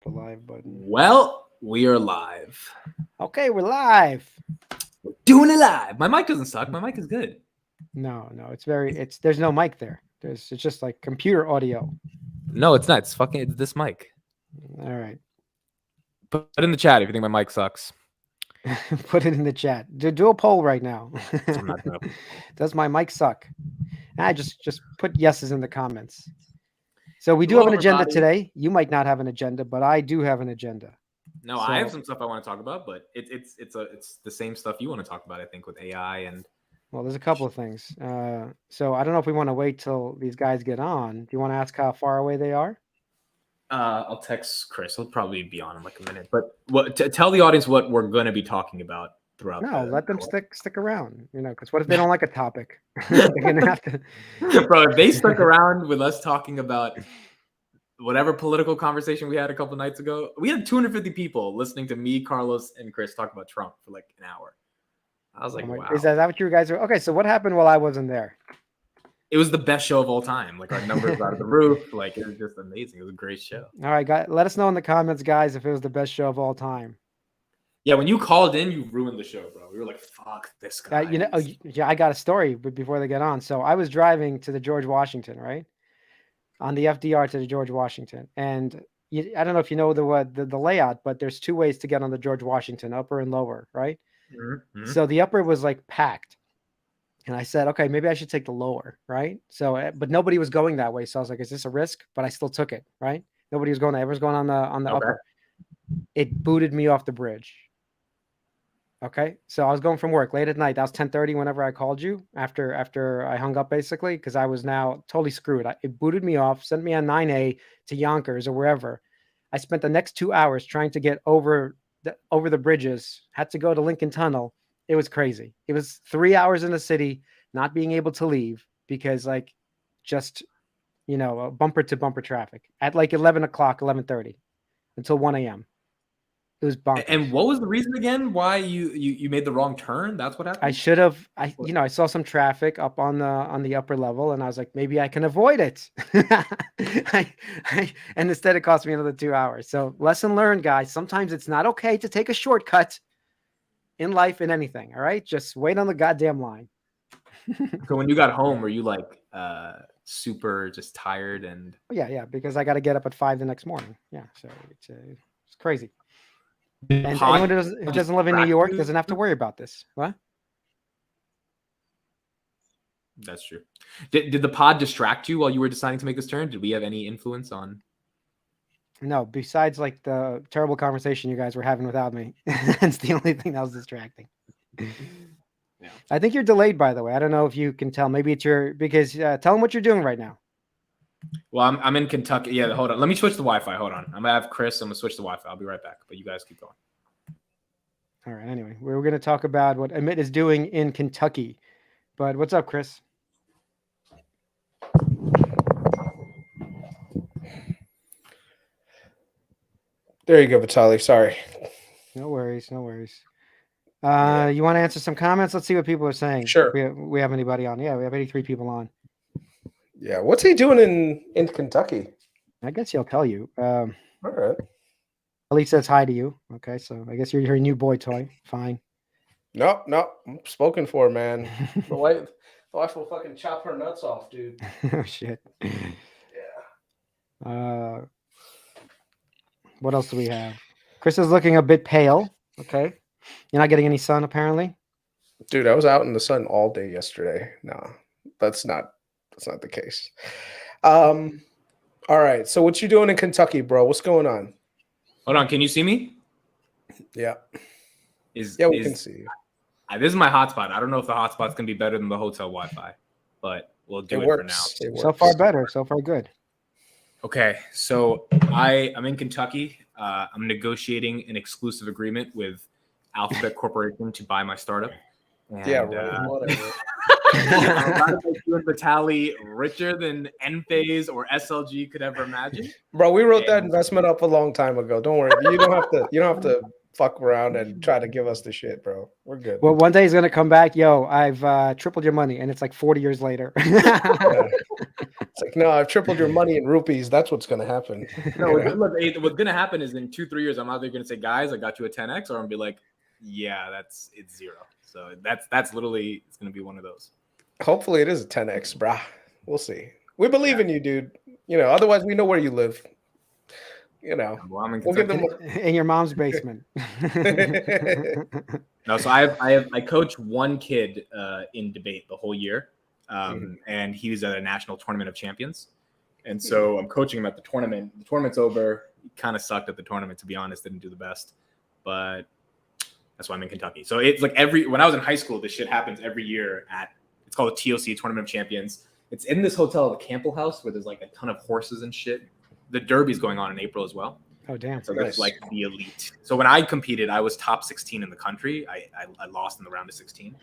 The live button. Well, we are live. Okay, we're live. We're doing it live. My mic doesn't suck. My mic is good. No, there's no mic there. It's just like computer audio. No, it's not. It's this mic. All right. Put it in the chat if you think my mic sucks. Put it in the chat. Do a poll right now. I'm not gonna. Does my mic suck? Just put yeses in the comments. So we do have an agenda today. You might not have an agenda, but I do have an agenda. No, so, I have some stuff I want to talk about, but it's the same stuff you want to talk about, I think, with AI and. Well, there's a couple of things. So I don't know if we want to wait till these guys get on. Do you want to ask how far away they are? I'll text Chris. He'll probably be on in like a minute. But tell the audience what we're going to be talking about throughout. No, let them stick around. Because what if they don't like a topic? They're gonna have to. Bro, if they stuck around with us talking about whatever political conversation we had a couple nights ago, we had 250 people listening to me, Carlos, and Chris talk about Trump for like an hour. I was like, wow. Is that what you guys are? Okay, so what happened while I wasn't there? It was the best show of all time. Like, our numbers out of the roof. Like, it was just amazing. It was a great show. All right, guys, let us know in the comments, guys, if it was the best show of all time. Yeah, when you called in, you ruined the show, bro. We were like, fuck this guy. Yeah, I got a story before they get on. So I was driving to the George Washington, right? On the FDR to the George Washington. And I don't know if you know the layout, but there's two ways to get on the George Washington, upper and lower, right? Mm-hmm. So the upper was like packed. And I said, okay, maybe I should take the lower, right? So, but nobody was going that way. So I was like, is this a risk? But I still took it, right? Nobody was going there. Everyone's going on the upper. It booted me off the bridge. Okay. So I was going from work late at night. That was 10:30 whenever I called you after I hung up, basically, because I was now totally screwed. It booted me off, sent me on 9A to Yonkers or wherever. I spent the next 2 hours trying to get over the bridges, had to go to Lincoln Tunnel. It was crazy. It was 3 hours in the city, not being able to leave because bumper to bumper traffic at like 11 o'clock, 11:30 until 1 a.m. It was bonkers. And what was the reason again why you made the wrong turn? That's what happened? I should have. I saw some traffic up on the upper level, and I was like, maybe I can avoid it. And instead, it cost me another 2 hours. So, lesson learned, guys. Sometimes it's not okay to take a shortcut in life, in anything. All right, just wait on the goddamn line. So when you got home, were you like super just tired and? Yeah, because I got to get up at 5 the next morning. Yeah, so it's crazy. And anyone who doesn't live in New York doesn't have to worry about this. What? That's true. Did the pod distract you while you were deciding to make this turn? Did we have any influence on? No, besides like the terrible conversation you guys were having without me. That's the only thing that was distracting. Yeah. I think you're delayed, by the way. I don't know if you can tell. Maybe it's because tell them what you're doing right now. Well, I'm in Kentucky. Yeah, hold on. Let me switch the Wi-Fi. Hold on. I'm going to have Chris. I'm going to switch the Wi-Fi. I'll be right back. But you guys keep going. All right. Anyway, we're going to talk about what Amit is doing in Kentucky. But what's up, Chris? There you go, Batali. Sorry. No worries. You want to answer some comments? Let's see what people are saying. Sure. We have anybody on? Yeah, we have 83 people on. Yeah, what's he doing in Kentucky? I guess he'll tell you. All right. Ali says hi to you. Okay, so I guess you're her new boy toy. Fine. No, I'm spoken for, man. The wife will fucking chop her nuts off, dude. Oh, shit. Yeah. What else do we have? Chris is looking a bit pale. Okay. You're not getting any sun, apparently? Dude, I was out in the sun all day yesterday. No, that's not the case. All right. So what you doing in Kentucky, bro? What's going on? Hold on. Can you see me? Yeah. We can see you. This is my hotspot. I don't know if the hotspot's going to be better than the hotel Wi-Fi, but we'll do it for now. So far better. So far good. Okay. So I'm in Kentucky. I'm negotiating an exclusive agreement with Alphabet Corporation to buy my startup. And, yeah, right. Whatever. I'm about to make you and Batali richer than Enphase or SLG could ever imagine. Bro, we wrote that investment up a long time ago. Don't worry. You don't have to fuck around and try to give us the shit, bro. We're good. Well, one day he's gonna come back. Yo, I've tripled your money, and it's like 40 years later. Yeah. It's like, no, I've tripled your money in rupees. That's what's gonna happen. No, You know? look, what's gonna happen is in 2-3 years, I'm either gonna say, guys, I got you a 10x, or I'm gonna be like, yeah, it's 0. So that's literally, it's gonna be one of those. Hopefully it is a 10x, brah. We'll see. We believe in you, dude. You know, otherwise we know where you live. You know, Well, I'm in we'll give them. In your mom's basement. No, so I coach one kid in debate the whole year, and he was at a national tournament of champions, and so I'm coaching him at the tournament. The tournament's over. He kind of sucked at the tournament, to be honest. Didn't do the best, but that's why I'm in Kentucky. So it's like when I was in high school, this shit happens every year it's called the TOC, Tournament of Champions. It's in this hotel, the Campbell House, where there's like a ton of horses and shit. The Derby's going on in April as well. Oh, damn. So that's like the elite. So when I competed, I was top 16 in the country. I lost in the round of 16.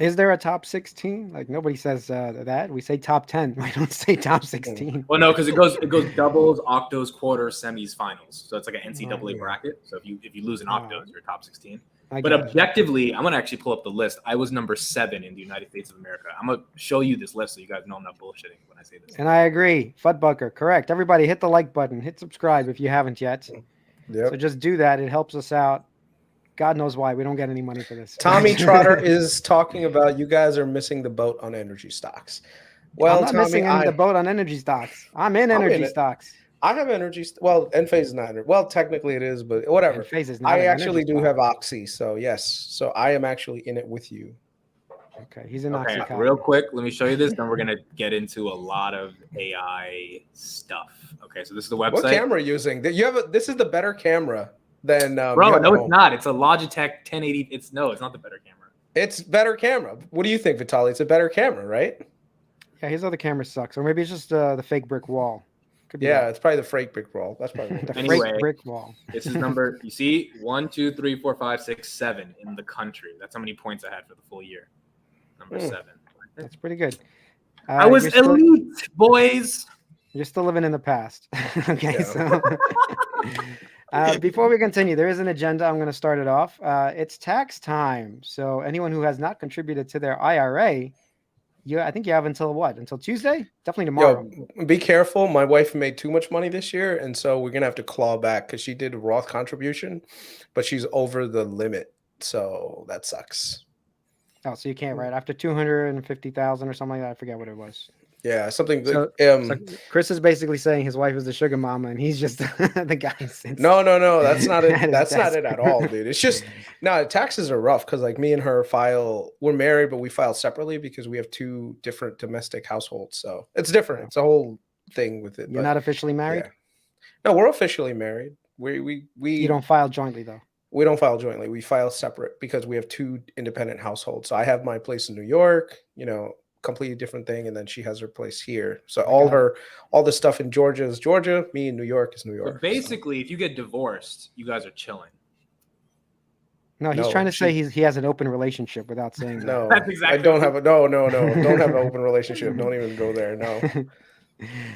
Is there a top 16? Like, nobody says that. We say top 10. We don't say top 16. Well, no, because it goes doubles, octos, quarters, semis, finals. So it's like an NCAA bracket. So if you lose an octos, you're top 16. But objectively, I'm gonna actually pull up the list. I was number 7 in the United States of America. I'm gonna show you this list so you guys know I'm not bullshitting when I say this. And I agree. Fuddbucker, correct. Everybody hit the like button. Hit subscribe if you haven't yet. Yep. So just do that. It helps us out. God knows why. We don't get any money for this. Tommy Trotter is talking about you guys are missing the boat on energy stocks. Well, I'm not Tommy, missing the boat on energy stocks. I'm in energy stocks. I have energy. Well, Enphase is not. Well, technically it is, but whatever. Enphase is not I an actually energy do stock. have Oxy, so yes. So I am actually in it with you. Okay, he's in Okay, Oxycontin. real quick, let me show you this. Then we're gonna get into a lot of AI stuff. Okay, so this is the website. What camera are you using? This is the better camera than. Bro, no, it's not. It's a Logitech 1080. It's not the better camera. It's better camera. What do you think, Batali? It's a better camera, right? Yeah, his other camera sucks, or maybe it's just the fake brick wall. Could be Yeah, that. it's probably the fake brick wall. That's probably The Anyway, fake brick wall. This is number. You see, 1, 2, 3, 4, 5, 6, 7 in the country. That's how many points I had for the full year. Number 7. That's pretty good. I was elite, boys. You're still living in the past. Okay, Yeah. so before we continue, there is an agenda. I'm going to start it off. It's tax time. So anyone who has not contributed to their IRA, I think you have until what? Until Tuesday? Definitely tomorrow. Yo, be careful. My wife made too much money this year, and so we're gonna have to claw back because she did a Roth contribution, but she's over the limit, so that sucks. Oh, so you can't, right? After 250,000 or something like that. I forget what it was. Yeah, something. So Chris is basically saying his wife is the sugar mama, and he's just the guy. No, that's not it. That's not desk. it at all, dude. It's just taxes are rough because like me and her we're married, but we file separately because we have 2 different domestic households. So it's different. It's a whole thing with it. You're not officially married? Yeah. No, we're officially married. We You don't file jointly though. We don't file jointly. We file separate because we have 2 independent households. So I have my place in New York, completely different thing, and then she has her place here. So all the stuff in Georgia is Georgia, me in New York is New York. So basically, if you get divorced, you guys are chilling. No, he's trying to say he has an open relationship without saying that. No, That's exactly I don't have a don't have an open relationship. Don't even go there. No.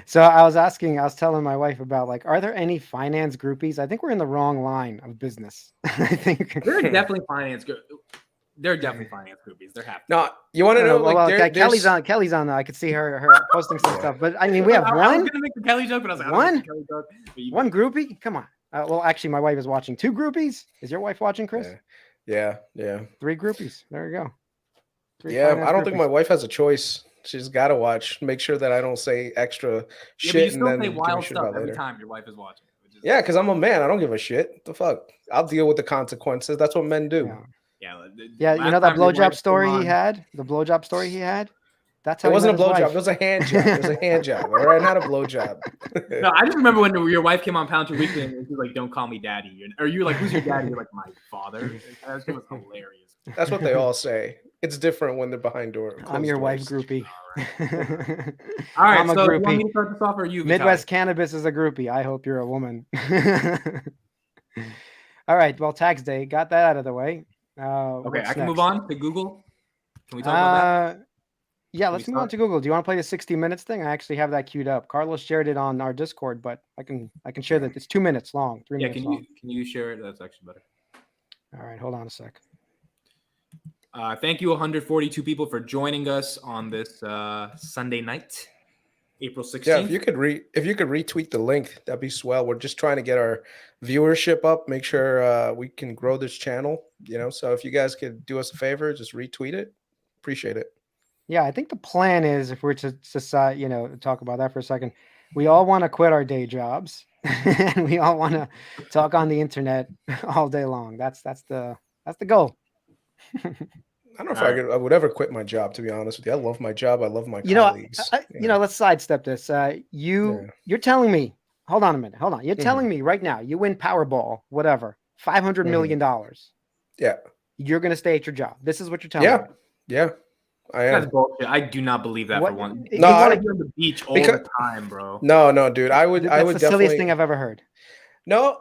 So I was telling my wife about like, are there any finance groupies? I think we're in the wrong line of business. I think There are definitely finance groupies. They're happy. No, you want to know? Like, Kelly's on. I could see her posting some stuff. But I mean, we have I one. was gonna make the Kelly joke, but I was like, One? I don't make the Kelly joke. One groupie? Come on. Well, actually, my wife is watching 2 groupies. Is your wife watching, Chris? Yeah. 3 groupies. There you go. 3 Yeah, finance I don't think groupies. my wife has a choice. She's got to watch. Make sure that I don't say extra shit. But you still and say then wild give a shit stuff about every later. time your wife is watching. Yeah, because I'm a man. I don't give a shit. What the fuck? I'll deal with the consequences. That's what men do. Yeah, you know that blowjob story he had? The blowjob story he had? That's how It wasn't a blowjob. wife. It was a hand job. It was a hand job. All right, not a blowjob. No, I just remember when your wife came on Pound 2 Weekly and she was like, "Don't call me daddy," or you're like, "Who's your daddy?" You're like, "My father." That was hilarious. That's what they all say. It's different when they're behind door. I'm your wife doors. groupie. All right, I'm a so you groupie. want me to start this off, or you? Midwest Cannabis is a groupie. I hope you're a woman. All right. Well, tax day. Got that out of the way. Okay, What's I can next? move on to Google. Can we talk about that? Yeah, let's move on to Google. Do you want to play the 60 minutes thing? I actually have that queued up. Carlos shared it on our Discord, but I can share that. It's 2 minutes long, 3 minutes long. Can you share it? That's actually better. All right, hold on a sec. Thank you, 142 people, for joining us on this Sunday night, April 16th. Yeah, if you could retweet the link, that'd be swell. We're just trying to get our viewership up, make sure we can grow this channel. So if you guys could do us a favor, just retweet it. Appreciate it. Yeah, I think the plan is, if we're to talk about that for a second, we all want to quit our day jobs and we all want to talk on the internet all day long. That's the goal. I don't know if I would ever quit my job, to be honest with you. I love my job. I love my colleagues. Let's sidestep this. You're telling me, hold on a minute. Hold on. You're telling me right now, you win Powerball, whatever, $500 million. Yeah. You're going to stay at your job. This is what you're telling me. Yeah. I am. That's bullshit. I do not believe that for one. No, I want to be on the beach all the time, bro. No, dude. I would That's the definitely silliest thing I've ever heard. No,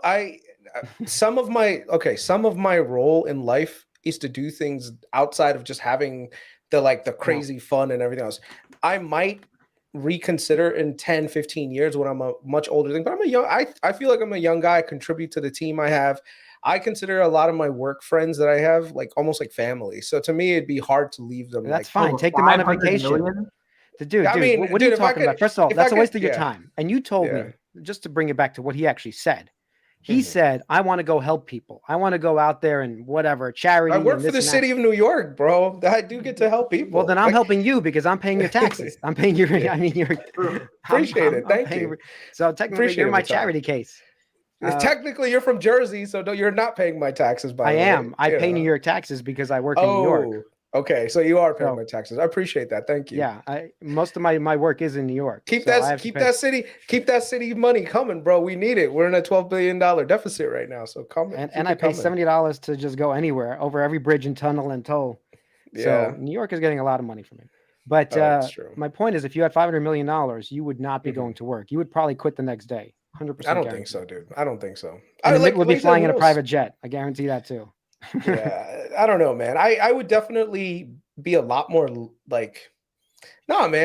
some of my role in life is to do things outside of just having the crazy fun and everything else. I might reconsider in 10, 15 years when I'm a much older thing, but I feel like I'm a young guy. I contribute to the team I have. I consider a lot of my work friends that I have almost like family. So to me, it'd be hard to leave them. That's fine. Take them on a vacation. Dude, what are you talking about? First of all, that's a waste of your time. And you told me, just to bring it back to what he actually said. He said, I want to go help people. I want to go out there and whatever, charity. I work for the city of New York, bro. I do get to help people. Well, then I'm helping you because I'm paying your taxes. I'm paying your, Appreciate it. Thank you. So technically, you're my charity case. Technically, you're from Jersey, so you're not paying my taxes. I am. I pay New York taxes because I work in New York. Okay, so you are paying my taxes. I appreciate that. Thank you. Yeah, most of my work is in New York. Keep that city money coming, bro. We need it. We're in a $12 billion deficit right now, so come. And I pay $70 to just go anywhere over every bridge and tunnel and toll. So New York is getting a lot of money from me. But my point is, if you had $500 million, you would not be going to work. You would probably quit the next day. 100%. I don't think so, dude. I don't think so. And Mick would be flying in a private jet. I guarantee that too. Yeah, I don't know, man. I would definitely be a lot more man.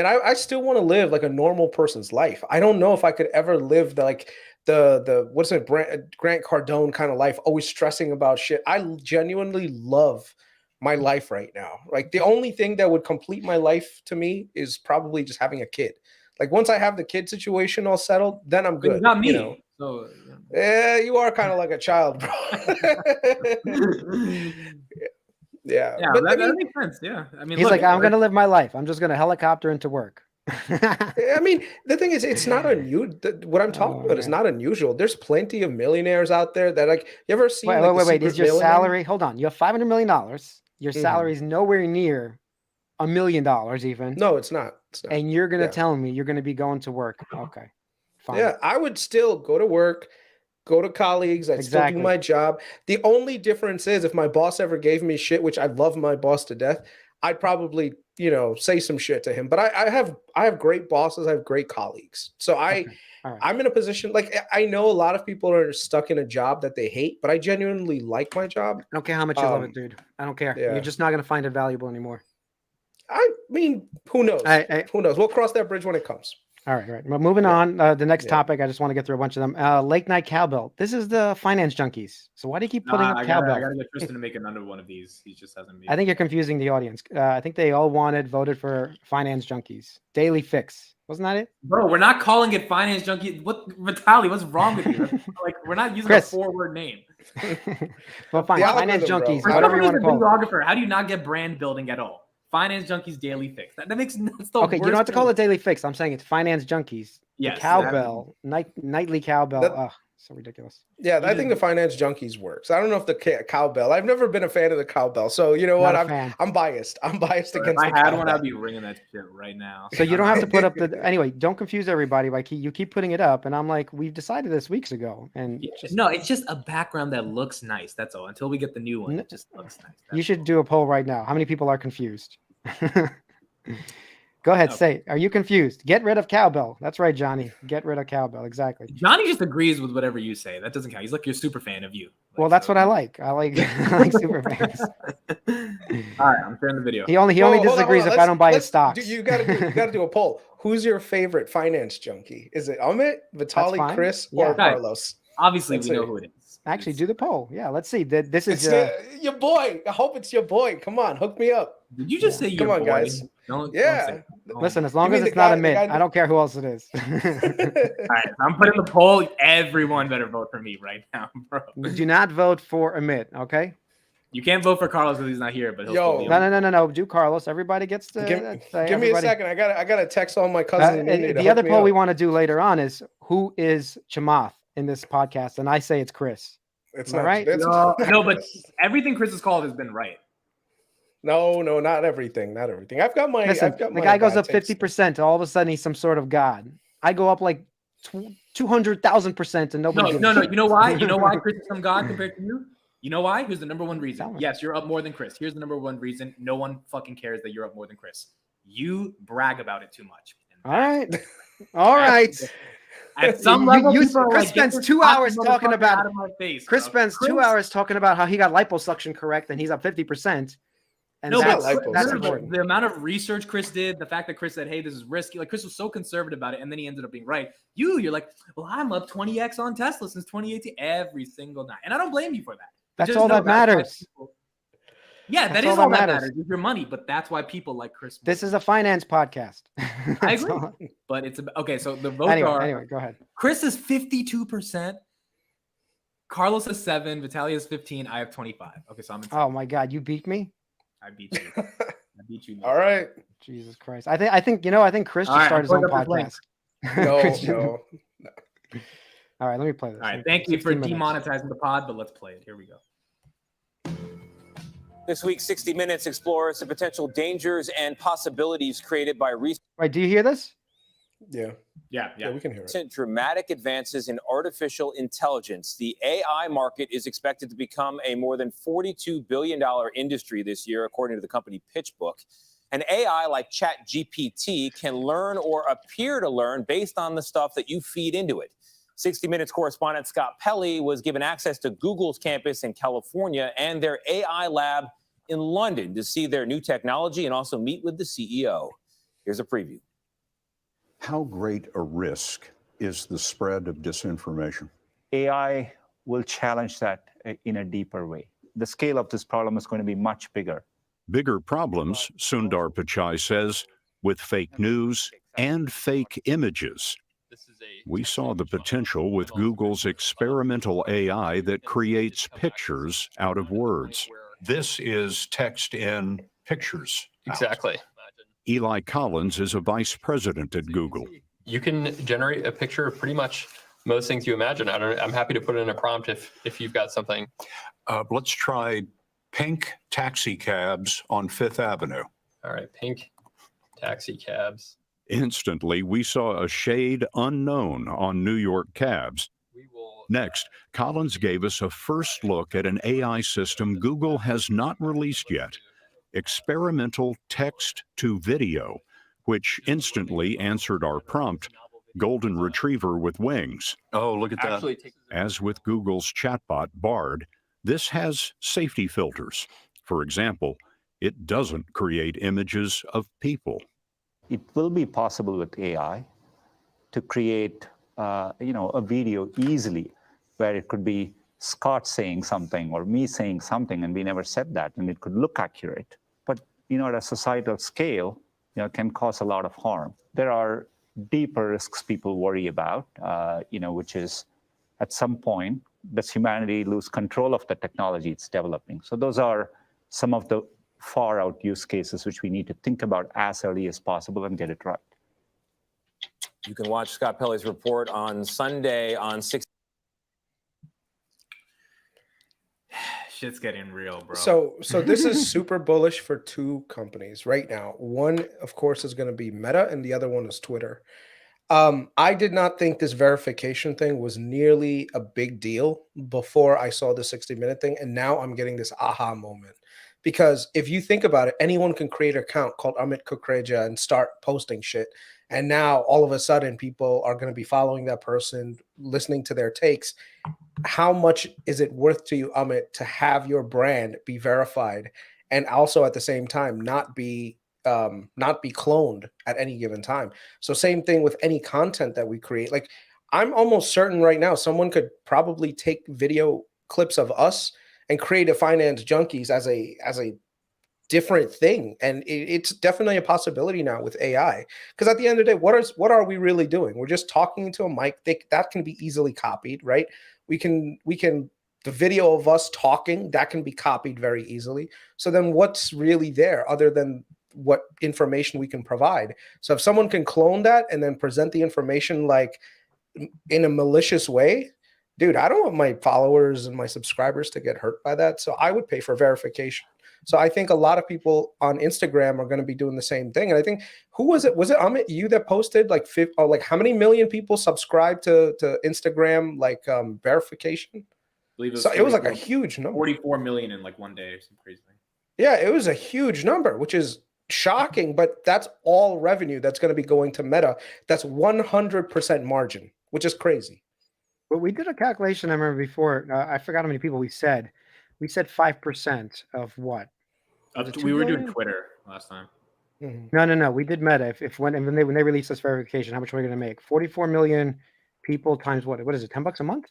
I still want to live like a normal person's life. I don't know if I could ever live the what's it, Grant Cardone kind of life, always stressing about shit. I genuinely love my life right now. Like the only thing that would complete my life to me is probably just having a kid. Like once I have the kid situation all settled, then I'm good. Not me. So yeah, you are kind of like a child, bro. Yeah, but that makes sense. Yeah, I mean, he's like, I'm gonna live my life. I'm just gonna helicopter into work. I mean, the thing is, it's not unusual. What I'm talking about is not unusual. There's plenty of millionaires out there that you ever seen? Wait. Is your salary? Hold on. You have $500 million. Your salary is nowhere near $1 million even. No, it's not. And you're gonna tell me you're gonna be going to work? Okay, fine. Yeah, I would still go to work. Go to colleagues. I'd still do my job. The only difference is if my boss ever gave me shit, which I love my boss to death, I'd probably, say some shit to him. But I have great bosses. I have great colleagues. So I'm in a position, I know a lot of people are stuck in a job that they hate, but I genuinely like my job. I don't care how much you love it, dude. I don't care. You're just not going to find it valuable anymore. I mean, who knows? Who knows? We'll cross that bridge when it comes. All right. Well, moving on. The next topic, I just want to get through a bunch of them. Late night cowbell. This is the finance junkies. So why do you keep putting up cowbell? I gotta get Tristan to make another one of these. He just hasn't made. I think you're confusing the audience. I think they all voted for finance junkies. Daily fix. Wasn't that it? Bro, we're not calling it finance junkies. What, Batali? What's wrong with you? We're not using a 4-word name. Well, fine. Finance junkies. Whatever you want to call it. How do you not get brand building at all? Finance Junkies Daily Fix. That makes no sense. Okay, you don't have to call it Daily Fix. I'm saying it's Finance Junkies. Yes. Cowbell, nightly cowbell. So ridiculous. Yeah, I think the Finance Junkies works. I don't know if the cowbell. I've never been a fan of the cowbell. So you know what? I'm biased. I'm biased against. If I had one, I'd be ringing that shit right now. So you don't have to put up the. Anyway, don't confuse everybody. You keep putting it up, and I'm like, we've decided this weeks ago, and it's just a background that looks nice. That's all. Until we get the new one, it just looks nice. You should do a poll right now. How many people are confused? Go ahead, say, are you confused? Get rid of cowbell. That's right, Johnny. Get rid of cowbell. Exactly. Johnny just agrees with whatever you say. That doesn't count. He's like your super fan of you. Well, that's what I like. I like super fans. All right, I'm sharing the video. He only Hold on, disagrees if I don't buy his stocks. You got to do a poll. Who's your favorite finance junkie? Is it Amit, Batali, fine. Chris, Yeah. or Guys, Carlos? Obviously, Let's we know see. who it is. Actually, do the poll. Yeah, let's see. This is It's your boy. I hope it's your boy. Come on, hook me up. Did you just say your Come on, boy? guys. Don't Yeah. say it. listen. As long You as mean it's the not guy- a the mid, guy- I don't care who else it is. All right, I'm putting the poll. Everyone better vote for me right now, bro. Do not vote for Amit. Okay. You can't vote for Carlos because he's not here, but he'll Yo. still be No. Do Carlos. Everybody gets to Give me a second. I got to text all my cousins. in India to the hook other me poll up. we want to do later on is who is Chamath in this podcast, and I say it's Chris. It's Am I not right? it's- No, but everything Chris has called has been right. No, not everything. Not everything. I've got my. Listen, I've got the my guy goes bad up takes. 50%. All of a sudden, he's some sort of god. I go up like 200,000%, and nobody. gives a No. shit. You know why? You know why Chris is some god compared to you? You know why? Here's the number one Tell reason. me. Yes, you're up more than Chris. Here's the number one reason. No one fucking cares that you're up more than Chris. You brag about it too much. All right. At some You- level, you- people are Chris like, "Get spends this 2 hours fucking talking motherfucker about- out of my face, Chris bro." spends 2 hours talking about how he got liposuction correct, and he's up 50%. And No, but that's liposuction. important. the amount of research Chris did, the fact that Chris said, "Hey, this is risky," like Chris was so conservative about it, and then he ended up being right. You're like, "Well, I'm up 20x on Tesla since 2018 every single night," and I don't blame you for that. That's Just all know that that's why matters. people- Yeah, That's that is all that all that matters. matters. Is your money, but that's why people like Chris. This is a finance podcast. I That's agree, all. but it's okay. So the votes Anyway, go ahead. Chris is 52%. Carlos is 7. Vitaly is 15. I have 25. Okay, so I'm in Oh my God, you beat me. I beat you. I beat you. All right. Jesus Christ. I think Chris All should right, start I'm his own pulling up his link. podcast. No, Chris should- no. All right, let me play this. All right, thank you for 60 minutes. demonetizing the pod, but let's play it. Here we go. This week, 60 Minutes explores the potential dangers and possibilities created by Wait, do you hear this? Yeah, Yeah. we can hear it. recent dramatic advances in artificial intelligence. The AI market is expected to become a more than $42 billion industry this year, according to the company PitchBook. An AI like ChatGPT can learn or appear to learn based on the stuff that you feed into it. 60 Minutes correspondent Scott Pelley was given access to Google's campus in California and their AI lab in London to see their new technology and also meet with the CEO. Here's a preview. How great a risk is the spread of disinformation? AI will challenge that in a deeper way. The scale of this problem is going to be much bigger. Bigger problems, Sundar Pichai says, with fake news and fake images. We saw the potential with Google's experimental AI that creates pictures out of words. This is text in pictures. Exactly. Eli Collins is a vice president at Google. You can generate a picture of pretty much most things you imagine. I'm happy to put in a prompt if you've got something. Let's try pink taxi cabs on Fifth Avenue. All right, pink taxi cabs. Instantly, we saw a shade unknown on New York cabs. Next, Collins gave us a first look at an AI system Google has not released yet, experimental text to video, which instantly answered our prompt, golden retriever with wings. Oh, look at that. As with Google's chatbot, Bard, this has safety filters. For example, it doesn't create images of people. It will be possible with AI to create, a video easily, where it could be Scott saying something or me saying something, and we never said that, and it could look accurate. But at a societal scale, can cause a lot of harm. There are deeper risks people worry about, which is at some point, does humanity lose control of the technology it's developing? So those are some of the far out use cases which we need to think about as early as possible and get it right. You can watch Scott Pelley's report on Sunday on 60. Shit's getting real, bro. So this is super bullish for two companies right now. One, of course, is going to be Meta, and the other one is Twitter. I did not think this verification thing was nearly a big deal before I saw the 60-minute thing, and now I'm getting this aha moment. Because if you think about it, anyone can create an account called Amit Kukreja and start posting shit. And now all of a sudden people are going to be following that person, listening to their takes. How much is it worth to you, Amit, to have your brand be verified and also at the same time not be cloned at any given time. So same thing with any content that we create. Like I'm almost certain right now someone could probably take video clips of us and create a finance junkies as a different thing, and it's definitely a possibility now with AI. Because at the end of the day, what are we really doing? We're just talking into a mic. That can be easily copied, right? We can the video of us talking, that can be copied very easily. So then what's really there other than what information we can provide? So if someone can clone that and then present the information like in a malicious way, dude, I don't want my followers and my subscribers to get hurt by that. So I would pay for verification. So I think a lot of people on Instagram are going to be doing the same thing. And I think, who was it? Was it Amit, you that posted like how many million people subscribe to Instagram verification? I believe it was like a huge number. 44 million in like one day or some crazy thing. Yeah, it was a huge number, which is shocking, but that's all revenue that's going to be going to Meta. That's 100% margin, which is crazy. But we did a calculation, I remember before, I forgot how many people we said. We said 5% of what? We were doing Twitter last time. Mm-hmm. No. We did Meta. When they release this verification, how much are we going to make? 44 million people times what? What is it? $10 a month?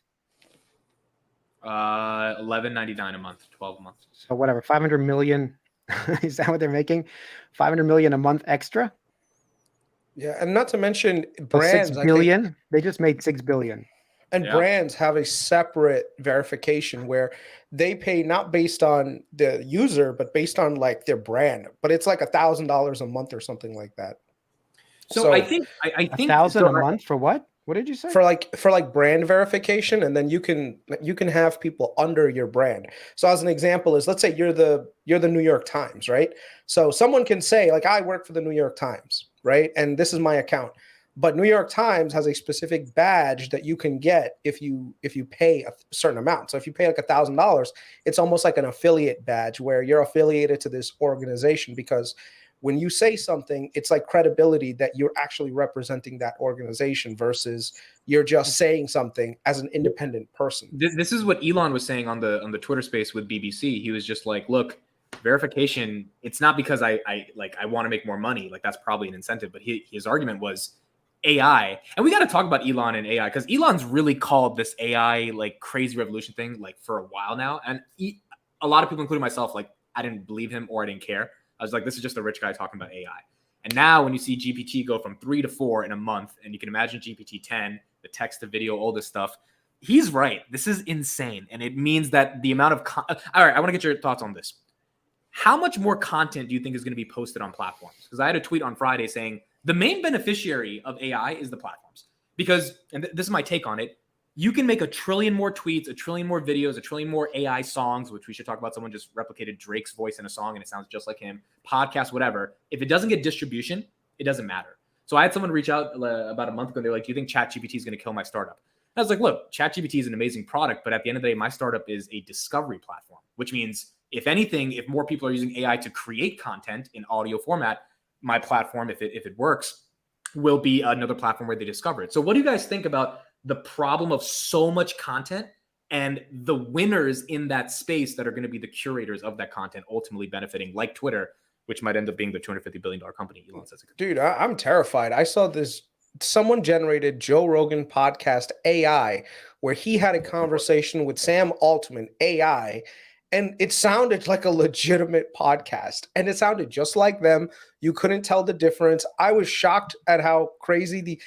$11.99 a month, 12 a month. So whatever, 500 million. Is that what they're making? 500 million a month extra? Yeah, and not to mention brands. 6 billion. They just made 6 billion. And brands have a separate verification where they pay not based on the user, but based on like their brand. But it's like $1,000 a month or something like that. So I think $1,000 a month for what? What did you say? For like brand verification, and then you can have people under your brand. So as an example is, let's say you're the New York Times, right? So someone can say like, I work for the New York Times, right? And this is my account. But New York Times has a specific badge that you can get if you pay a certain amount. So if you pay like $1,000, it's almost like an affiliate badge where you're affiliated to this organization, because when you say something, it's like credibility that you're actually representing that organization versus you're just saying something as an independent person. This is what Elon was saying on the Twitter space with BBC. He was just like, look, verification, it's not because I want to make more money. Like that's probably an incentive. But his argument was AI. And we got to talk about Elon and AI, because Elon's really called this AI like crazy revolution thing like for a while now. And a lot of people, including myself, like I didn't believe him or I didn't care. I was like, this is just a rich guy talking about AI. And now when you see GPT go from 3 to 4 in a month, and you can imagine GPT-10, the text to video, all this stuff, he's right. This is insane. And it means that the amount of all right, I want to get your thoughts on this. How much more content do you think is going to be posted on platforms? Because I had a tweet on Friday saying the main beneficiary of AI is the platforms. Because, and this is my take on it, you can make 1 trillion more tweets, 1 trillion more videos, 1 trillion more AI songs, which we should talk about. Someone just replicated Drake's voice in a song and it sounds just like him, podcast, whatever. If it doesn't get distribution, it doesn't matter. So I had someone reach out about a month ago and they're like, do you think ChatGPT is going to kill my startup? And I was like, look, ChatGPT is an amazing product, but at the end of the day, my startup is a discovery platform, which means if anything, if more people are using AI to create content in audio format, my platform, if it works, will be another platform where they discover it. So what do you guys think about the problem of so much content and the winners in that space that are going to be the curators of that content, ultimately benefiting, like Twitter, which might end up being the $250 billion company Elon says it could be? Dude, I'm terrified. I saw this. Someone generated Joe Rogan podcast AI, where he had a conversation with Sam Altman AI, and it sounded like a legitimate podcast, and it sounded just like them. You couldn't tell the difference. I was shocked at how crazy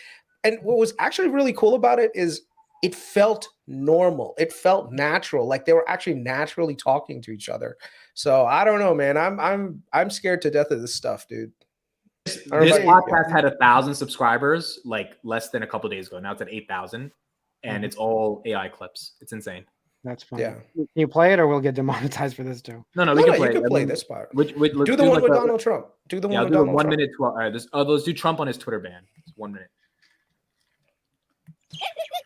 and what was actually really cool about it is it felt normal. It felt natural, like they were actually naturally talking to each other. So I don't know, man. I'm scared to death of this stuff, dude. This podcast had 1,000 subscribers like less than a couple of days ago. Now it's at 8,000, and it's all AI clips. It's insane. That's fine. Yeah. Can you play it or we'll get demonetized for this too? No, we can play. You can play this part. Let's do the one with Donald Trump. Do the one with Donald Trump. 1 minute 12. All right, let's do Trump on his Twitter ban. It's 1 minute.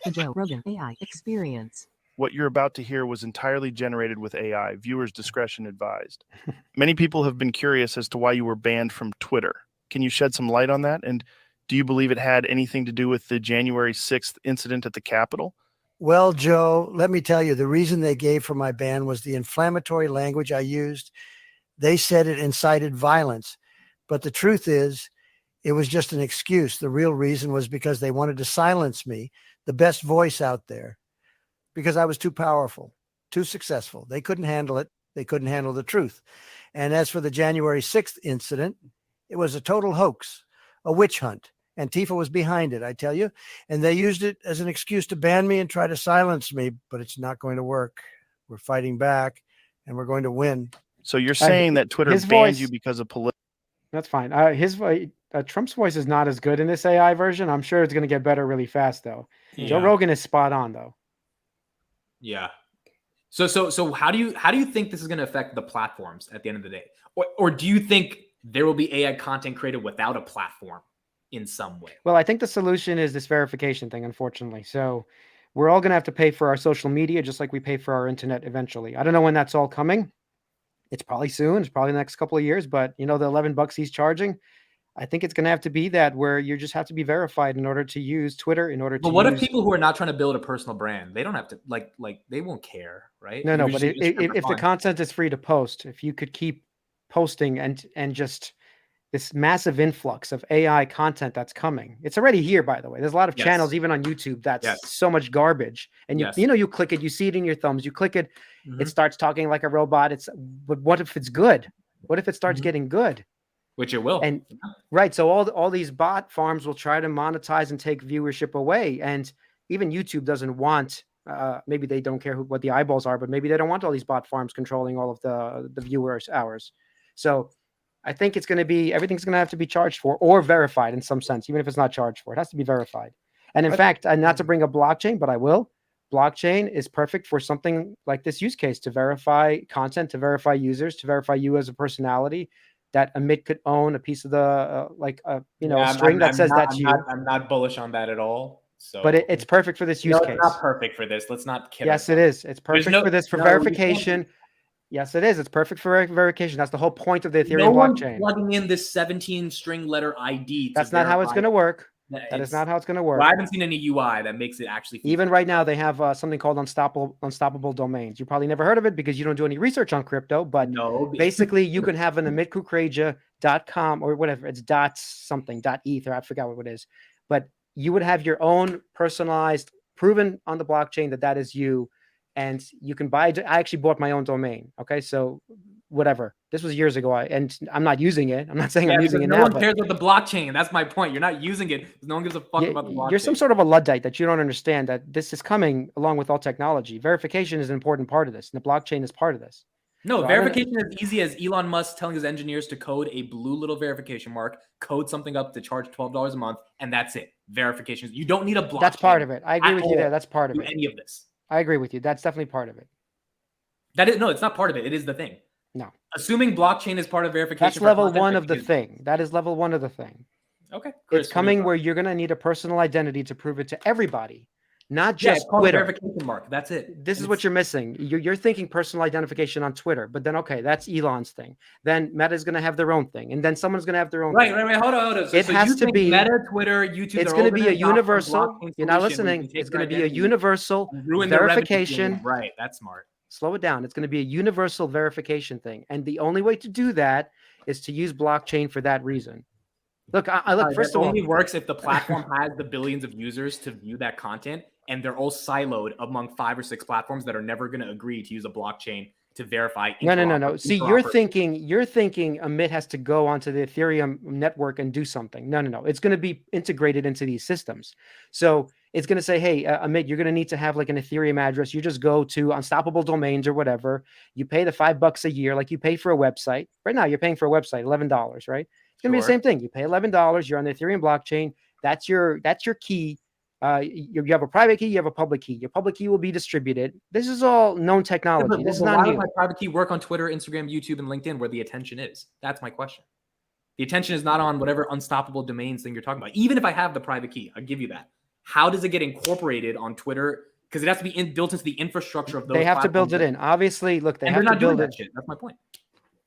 The Joe Rogan AI Experience. What you're about to hear was entirely generated with AI. Viewers' discretion advised. Many people have been curious as to why you were banned from Twitter. Can you shed some light on that? And do you believe it had anything to do with the January 6th incident at the Capitol? Well, Joe, let me tell you, the reason they gave for my ban was the inflammatory language I used. They said it incited violence. But the truth is, it was just an excuse. The real reason was because they wanted to silence me, the best voice out there, because I was too powerful, too successful. They couldn't handle it. They couldn't handle the truth. And as for the January 6th incident, it was a total hoax, a witch hunt. Antifa was behind it, I tell you. And they used it as an excuse to ban me and try to silence me, but it's not going to work. We're fighting back and we're going to win. So you're saying that Twitter banned you because of political. That's fine. Trump's voice is not as good in this AI version. I'm sure it's going to get better really fast, though. Yeah. Joe Rogan is spot on, though. Yeah. So how do you think this is going to affect the platforms at the end of the day, or do you think there will be AI content created without a platform in some way? Well, I think the solution is this verification thing, unfortunately. So we're all going to have to pay for our social media, just like we pay for our internet eventually. I don't know when that's all coming. It's probably soon. It's probably the next couple of years. But, the $11 he's charging, I think it's going to have to be that where you just have to be verified in order to use Twitter, in order to. But what if people who are not trying to build a personal brand, they don't have to like they won't care, right? No, but if the content is free to post, if you could keep posting and just this massive influx of AI content that's coming. It's already here, by the way. There's a lot of channels, even on YouTube, that's so much garbage. And you click it, you see it in your thumbs, you click it, it starts talking like a robot. But what if it's good? What if it starts getting good? Which it will. And right. So all these bot farms will try to monetize and take viewership away. And even YouTube doesn't want, maybe they don't care what the eyeballs are, but maybe they don't want all these bot farms controlling all of the viewers hours. So I think it's going to be, everything's going to have to be charged for or verified in some sense, even if it's not charged for. It has to be verified. And in fact, not to bring up blockchain, but I will. Blockchain is perfect for something like this use case, to verify content, to verify users, to verify you as a personality, that Amit could own a piece of the, string that says that's you. I'm not bullish on that at all. So, but it's perfect for this use case. It's not perfect for this. Let's not kid Yes, ourselves. it is. It's perfect for this, for verification. Yes, it is. It's perfect for verification. That's the whole point of the Ethereum blockchain. Plugging in this 17-string letter ID. That's not how it's going to work. That is not how it's going to work. Well, I haven't seen any UI that makes it actually. Even right now, they have something called unstoppable domains. You probably never heard of it because you don't do any research on crypto. But basically, you can have an amitkukraja.com or whatever. It's .eth, or I forgot what it is. But you would have your own personalized, proven on the blockchain that is you. And you can buy. I actually bought my own domain. Okay, so whatever. This was years ago, and I'm not using it. I'm not saying I'm using it now. No one cares about the blockchain. That's my point. You're not using it. No one gives a fuck about the blockchain. You're some sort of a Luddite that you don't understand that this is coming along with all technology. Verification is an important part of this, and the blockchain is part of this. No, so verification is easy as Elon Musk telling his engineers to code a blue little verification mark, code something up to charge $12 a month, and that's it. Verification. You don't need a blockchain. That's part of it. I agree with you there. That's part of it. Any of this. I agree with you. That's definitely part of it. It's not part of it. It is the thing. No. Assuming blockchain is part of verification. That's level one of the thing. That is level one of the thing. Okay. Chris, it's coming where you're going to need a personal identity to prove it to everybody, not just Twitter. Verification mark. That's it. This is what you're missing. You're thinking personal identification on Twitter, but then, okay, that's Elon's thing. Then Meta's going to have their own thing. And then someone's going to have their own thing. Right. Hold on. So has to be Meta, Twitter, YouTube. It's going to be a universal. You're not listening. It's going to be a universal verification. Right. That's smart. Slow it down. It's going to be a universal verification thing. And the only way to do that is to use blockchain for that reason. Look, first of all, it only works if the platform has the billions of users to view that content, and they're all siloed among 5 or 6 platforms that are never going to agree to use a blockchain to verify. No. See, you're thinking Amit has to go onto the Ethereum network and do something. No. It's going to be integrated into these systems. So it's going to say, hey, Amit, you're going to need to have like an Ethereum address. You just go to Unstoppable Domains or whatever. You pay the $5 a year, like you pay for a website. Right now, you're paying for a website, $11, right? It's going to be the same thing. You pay $11. You're on the Ethereum blockchain. That's your key. You have a private key, you have a public key. Your public key will be distributed. This is all known technology. This is not new. Why does my private key work on Twitter, Instagram, YouTube, and LinkedIn where the attention is? That's my question. The attention is not on whatever unstoppable domains thing you're talking about. Even if I have the private key, I'll give you that. How does it get incorporated on Twitter? Because it has to be built into the infrastructure of those. They have to build it in. Obviously, look, they have to build it. That's my point.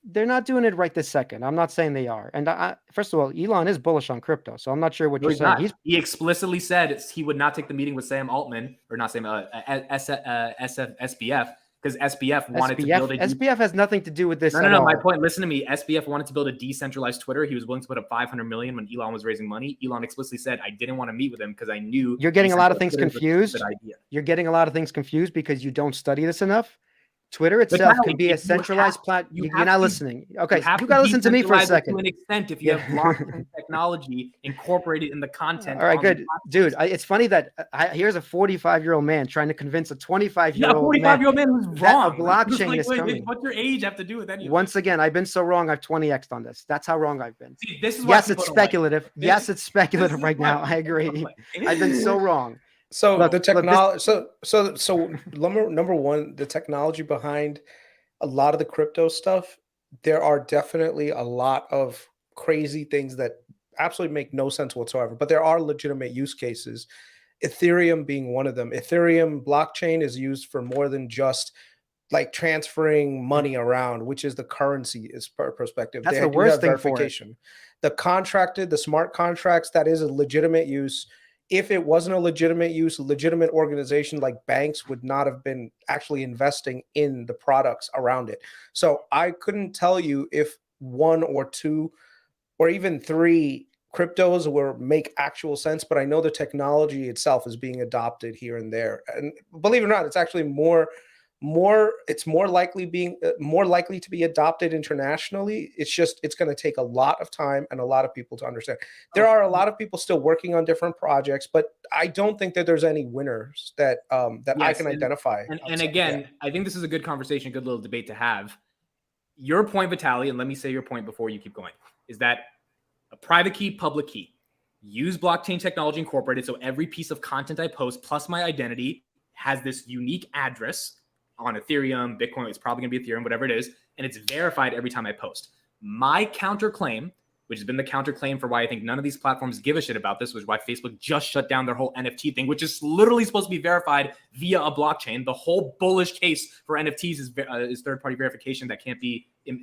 They're not doing it right this second. I'm not saying they are. And first of all, Elon is bullish on crypto, so I'm not sure what you're saying. He explicitly said he would not take the meeting with Sam Altman, or not Sam, SBF, because SBF wanted to build a SBF has nothing to do with this. No. My point. Listen to me. SBF wanted to build a decentralized Twitter. He was willing to put up $500 million when Elon was raising money. Elon explicitly said, "I didn't want to meet with him because I knew." You're getting a lot of things confused. You're getting a lot of things confused because you don't study this enough. Twitter itself can be a centralized platform. You're not listening. Okay, you got to listen to me for a second. To an extent, if you have blockchain technology incorporated in the content. All right, good, dude. It's funny that here's a 45-year-old man trying to convince a 25-year-old man who's wrong. A blockchain is coming. What's your age have to do with any of this? Once again, I've been so wrong. I've 20x'd on this. That's how wrong I've been. See, this is yes, it's speculative. Yes, it's speculative right now. I agree. I've been so wrong. So look, the technology. So number one, the technology behind a lot of the crypto stuff, there are definitely a lot of crazy things that absolutely make no sense whatsoever, but there are legitimate use cases, Ethereum being one of them. Ethereum blockchain is used for more than just like transferring money around, which is the currency is perspective. That's the worst thing for it. The smart contracts, that is a legitimate use. If it wasn't a legitimate use, a legitimate organization like banks would not have been actually investing in the products around it. So I couldn't tell you if 1 or 2 or even 3 cryptos will make actual sense, but I know the technology itself is being adopted here and there. And believe it or not, it's actually more likely to be adopted internationally. It's going to take a lot of time and a lot of people to understand. There are a lot of people still working on different projects, but I don't think that there's any winners that I can identify. And again, I think this is a good conversation, a good little debate to have. Your point, Batali, and let me say your point before you keep going, is that a private key, public key, use blockchain technology incorporated. So every piece of content I post plus my identity has this unique address on Ethereum, Bitcoin, it's probably going to be Ethereum, whatever it is, and it's verified every time I post. My counterclaim, which has been the counterclaim for why I think none of these platforms give a shit about this, which is why Facebook just shut down their whole NFT thing, which is literally supposed to be verified via a blockchain. The whole bullish case for NFTs is third-party verification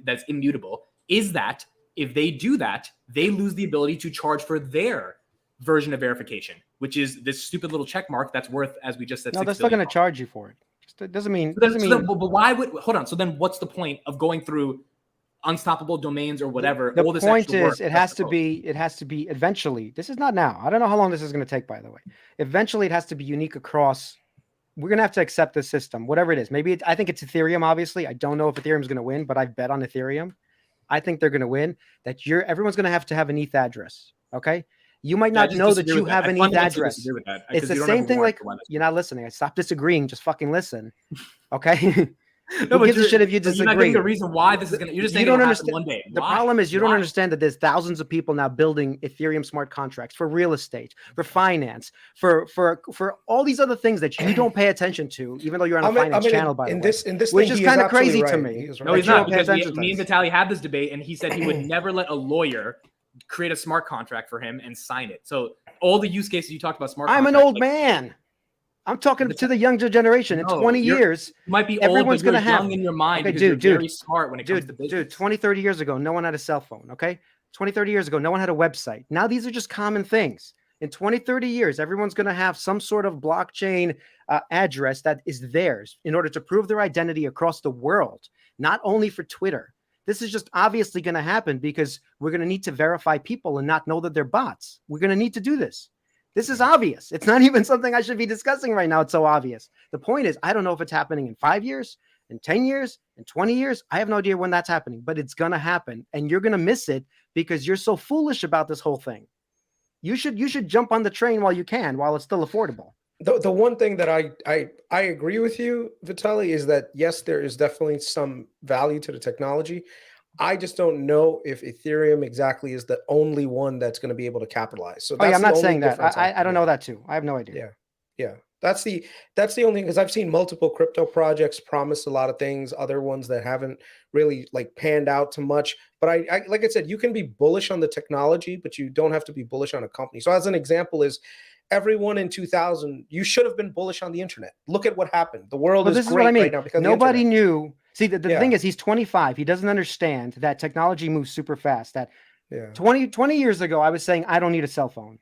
that's immutable, is that if they do that, they lose the ability to charge for their version of verification, which is this stupid little check mark that's worth, as we just said, no, they're still going to charge you for it. It doesn't mean. But why would hold on? So then, what's the point of going through unstoppable domains or whatever? The point is, it has to be eventually. This is not now. I don't know how long this is going to take. By the way, eventually, it has to be unique across. We're going to have to accept the system, whatever it is. Maybe I think it's Ethereum. Obviously, I don't know if Ethereum is going to win, but I've bet on Ethereum. I think they're going to win. That everyone's going to have an ETH address. Okay. You might not know that you have an ETH address. It's the same thing. Like, you're not listening. I stop disagreeing. Just fucking listen. Okay. No, Who gives a shit if you disagree? You're not getting the reason why this is going to. You're just saying it'll happen one day. The problem is you don't understand that there's thousands of people now building Ethereum smart contracts for real estate, for finance, for all these other things that you don't pay attention to, even though you're on a finance channel. By the way, which is kind of crazy to me. No, he's not. Because me and Batali had this debate, and he said he would never let a lawyer create a smart contract for him and sign it. So all the use cases you talked about smart contracts. I'm an old man. I'm talking to the younger generation. In 20 years, might be everyone's going to have young in your mind. Okay, dude, you're very smart when it comes to business. Dude, 20, 30 years ago, no one had a cell phone. Okay. 20, 30 years ago, no one had a website. Now these are just common things. In 20, 30 years, everyone's going to have some sort of blockchain address that is theirs in order to prove their identity across the world, not only for Twitter. This is just obviously going to happen because we're going to need to verify people and not know that they're bots. We're going to need to do this. This is obvious. It's not even something I should be discussing right now. It's so obvious. The point is, I don't know if it's happening in 5 years, in 10 years, in 20 years. I have no idea when that's happening, but it's going to happen. And you're going to miss it because you're so foolish about this whole thing. You should jump on the train while you can, while it's still affordable. The one thing that I agree with you, Batali, is that yes, there is definitely some value to the technology. I just don't know if Ethereum exactly is the only one that's going to be able to capitalize. So I'm not saying that. I don't know that too. I have no idea. Yeah. That's the only thing, because I've seen multiple crypto projects promise a lot of things, other ones that haven't really like panned out too much. But I like I said, you can be bullish on the technology, but you don't have to be bullish on a company. So as an example is, everyone in 2000, you should have been bullish on the internet. Look at what happened. The world is great right now because nobody knew. See, the thing is, he's 25. He doesn't understand that technology moves super fast. That 20 years ago, I was saying, I don't need a cell phone.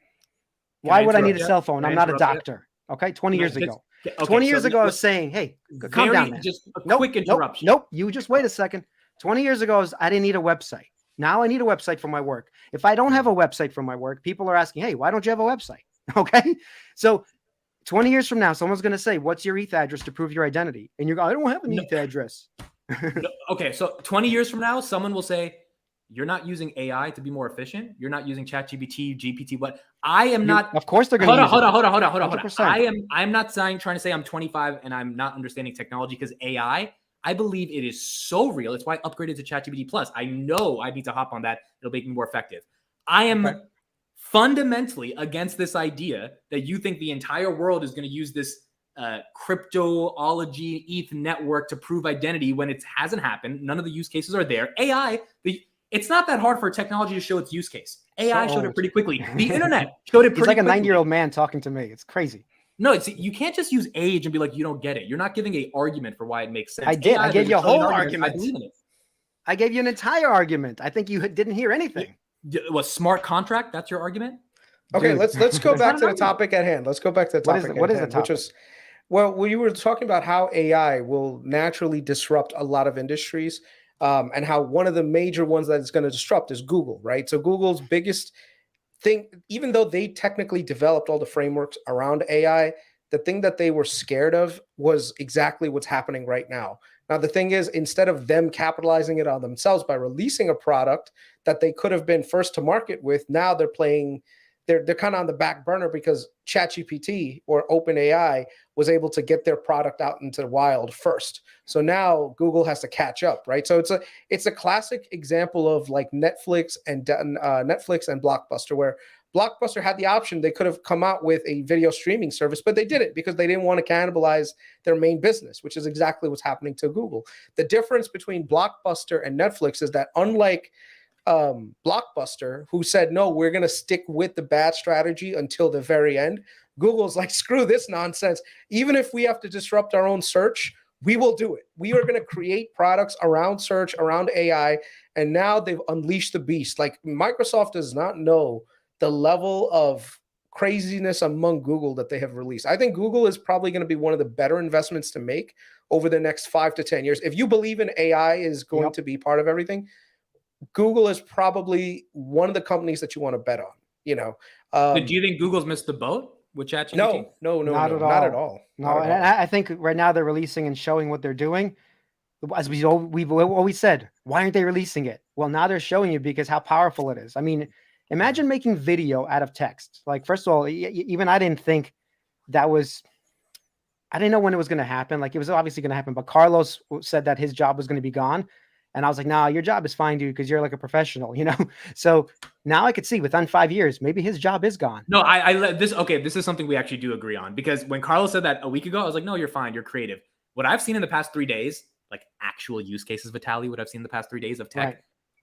Why would I need a cell phone? I'm not a doctor. Okay, 20 years ago. Okay, 20 years so ago, I was saying, hey, calm down, man. Just a quick interruption. Nope. You just wait a second. 20 years ago, I didn't need a website. Now I need a website for my work. If I don't have a website for my work, people are asking, hey, why don't you have a website? Okay. So 20 years from now, someone's going to say, what's your ETH address to prove your identity? And you go, I don't have an ETH address. No, okay. So 20 years from now, someone will say, you're not using AI to be more efficient. You're not using ChatGPT, GPT. What I am not. Of course, they're going to hold on. 100%. I'm not trying to say I'm 25 and I'm not understanding technology, because AI, I believe it is so real. It's why I upgraded to ChatGPT Plus. I know I need to hop on that. It'll make me more effective. I am fundamentally against this idea that you think the entire world is going to use this cryptoology ETH network to prove identity when it hasn't happened. None of the use cases are there. AI, it's not that hard for technology to show its use case. AI showed it pretty quickly. The internet showed it pretty quickly. He's like a 90-year-old man talking to me. It's crazy. No, you can't just use age and be like, you don't get it. You're not giving an argument for why it makes sense. I did. I gave you a whole argument. I believe in it. I gave you an entire argument. I think you didn't hear anything. Was smart contract? That's your argument? Okay, Dude. let's go back to the topic at hand. Let's go back to the topic What is at the hand, topic? which was, well, you were talking about how AI will naturally disrupt a lot of industries, and how one of the major ones that it's going to disrupt is Google, right? So Google's biggest thing, even though they technically developed all the frameworks around AI, the thing that they were scared of was exactly what's happening right now. Now, the thing is, instead of them capitalizing it on themselves by releasing a product that they could have been first to market with, now they're kind of on the back burner because ChatGPT or OpenAI was able to get their product out into the wild first. So now Google has to catch up, right? So it's a classic example of like Netflix and Blockbuster, where Blockbuster had the option. They could have come out with a video streaming service, but they didn't because they didn't want to cannibalize their main business, which is exactly what's happening to Google. The difference between Blockbuster and Netflix is that unlike Blockbuster, who said, no, we're going to stick with the bad strategy until the very end, Google's like, screw this nonsense. Even if we have to disrupt our own search, we will do it. We are going to create products around search, around AI. And now they've unleashed the beast. Like, Microsoft does not know the level of craziness among Google that they have released. I think Google is probably going to be one of the better investments to make over the next 5 to 10 years. If you believe in AI is going to be part of everything, Google is probably one of the companies that you want to bet on. Do you think Google's missed the boat with ChatGPT? No, Not at all. No, and I think right now they're releasing and showing what they're doing. As we've always said, why aren't they releasing it? Well, now they're showing you because how powerful it is. I mean, imagine making video out of text. Like, first of all, even I didn't think that was, I didn't know when it was going to happen. Like, it was obviously going to happen, but Carlos said that his job was going to be gone. And I was like, nah, your job is fine, dude, because you're like a professional, So now I could see within 5 years, maybe his job is gone. No, this is something we actually do agree on, because when Carlos said that a week ago, I was like, no, you're fine. You're creative. What I've seen in the past 3 days, like actual use cases, Batali, what I've seen in the past 3 days of tech, right.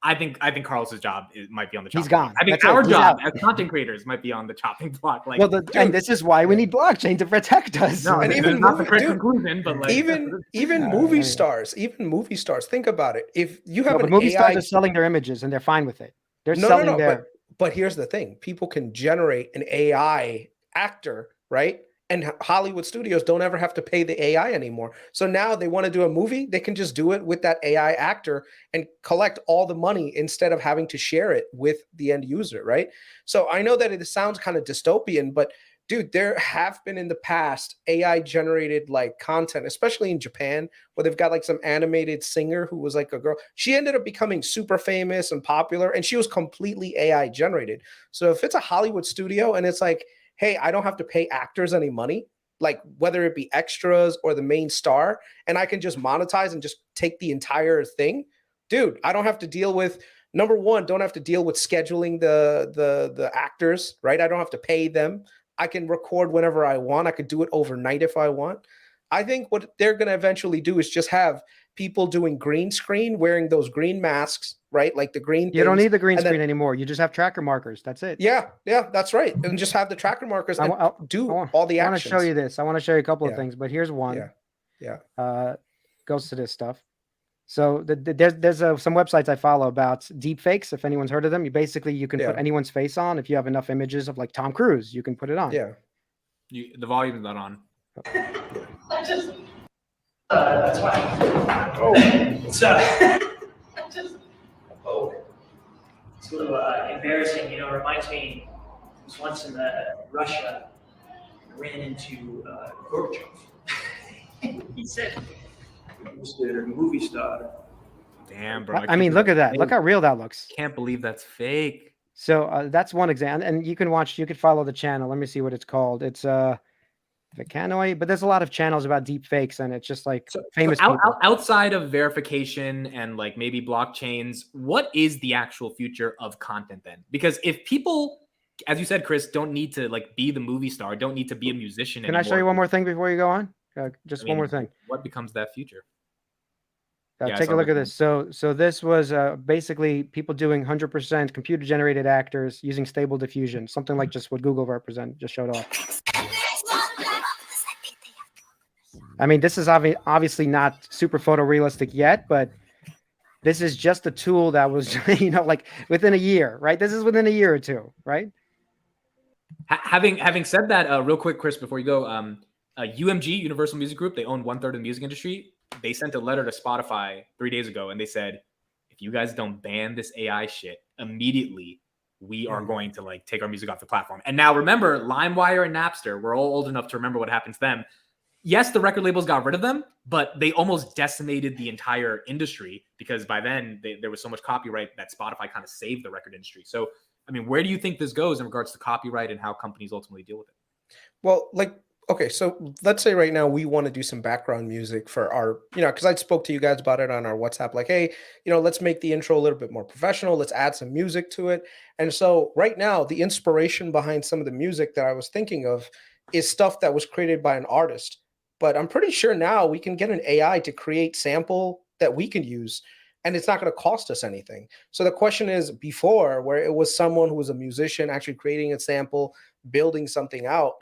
I think Carlos's job might be on the chopping block. I think our job as content creators might be on the chopping block. Like, and this is why we need blockchain to protect us. No, and even not the correct conclusion, but like even movie stars, think about it. If you have an movie AI, stars are selling their images and they're fine with it. They're selling their. But here's the thing: people can generate an AI actor, right? And Hollywood studios don't ever have to pay the AI anymore. So now they want to do a movie, they can just do it with that AI actor and collect all the money instead of having to share it with the end user, right? So I know that it sounds kind of dystopian, but dude, there have been in the past AI generated like content, especially in Japan, where they've got like some animated singer who was like a girl. She ended up becoming super famous and popular, and she was completely AI generated. So if it's a Hollywood studio and it's like, hey, I don't have to pay actors any money, like whether it be extras or the main star, and I can just monetize and just take the entire thing. Dude, I don't have to deal with, number one, don't have to deal with scheduling the actors, right? I don't have to pay them. I can record whenever I want. I could do it overnight if I want. I think what they're going to eventually do is just have people doing green screen, wearing those green masks, right? Like the green. You don't need the green screen anymore. You just have tracker markers. That's it. Yeah, that's right. And just have the tracker markers and do all the actions. I want to show you this. I want to show you a couple of things, but here's one. Yeah. Goes to this stuff. So there's some websites I follow about deepfakes. If anyone's heard of them, you can put anyone's face on. If you have enough images of like Tom Cruise, you can put it on. Yeah. The volume's not on. That's why. Oh, it's it's a little embarrassing. You know, it reminds me. I was once in Russia. I ran into Gorbachev. He said, "Mr. Movie star." Damn, bro. I mean, look at that. Look how real that looks. Can't believe that's fake. So that's one example, and you can follow the channel. Let me see what it's called. It's Vicanoy, but there's a lot of channels about deep fakes, and it's just like famous people. Outside of verification and like maybe blockchains, what is the actual future of content then? Because if people, as you said, Chris, don't need to like be the movie star, don't need to be a musician Can anymore. I show you one more thing before you go on? One more thing. What becomes that future? Take a look at this. So this was basically people doing 100% computer generated actors using stable diffusion, something like just what Google just showed off. I mean, this is obviously not super photorealistic yet, but this is just a tool that was, like within a year, right? This is within a year or two, right? Having said that, real quick, Chris, before you go, UMG, Universal Music Group, they own 1/3 of the music industry. They sent a letter to Spotify 3 days ago, and they said, if you guys don't ban this AI shit immediately, we are going to like take our music off the platform. And now remember, LimeWire and Napster, we're all old enough to remember what happened to them. Yes, the record labels got rid of them, but they almost decimated the entire industry because by then there was so much copyright that Spotify kind of saved the record industry. So, I mean, where do you think this goes in regards to copyright and how companies ultimately deal with it? Well, okay, so let's say right now we want to do some background music for our, because I spoke to you guys about it on our WhatsApp, like, hey, let's make the intro a little bit more professional. Let's add some music to it. And so right now, the inspiration behind some of the music that I was thinking of is stuff that was created by an artist. But I'm pretty sure now we can get an AI to create sample that we can use, and it's not going to cost us anything. So the question is, before, where it was someone who was a musician actually creating a sample, building something out,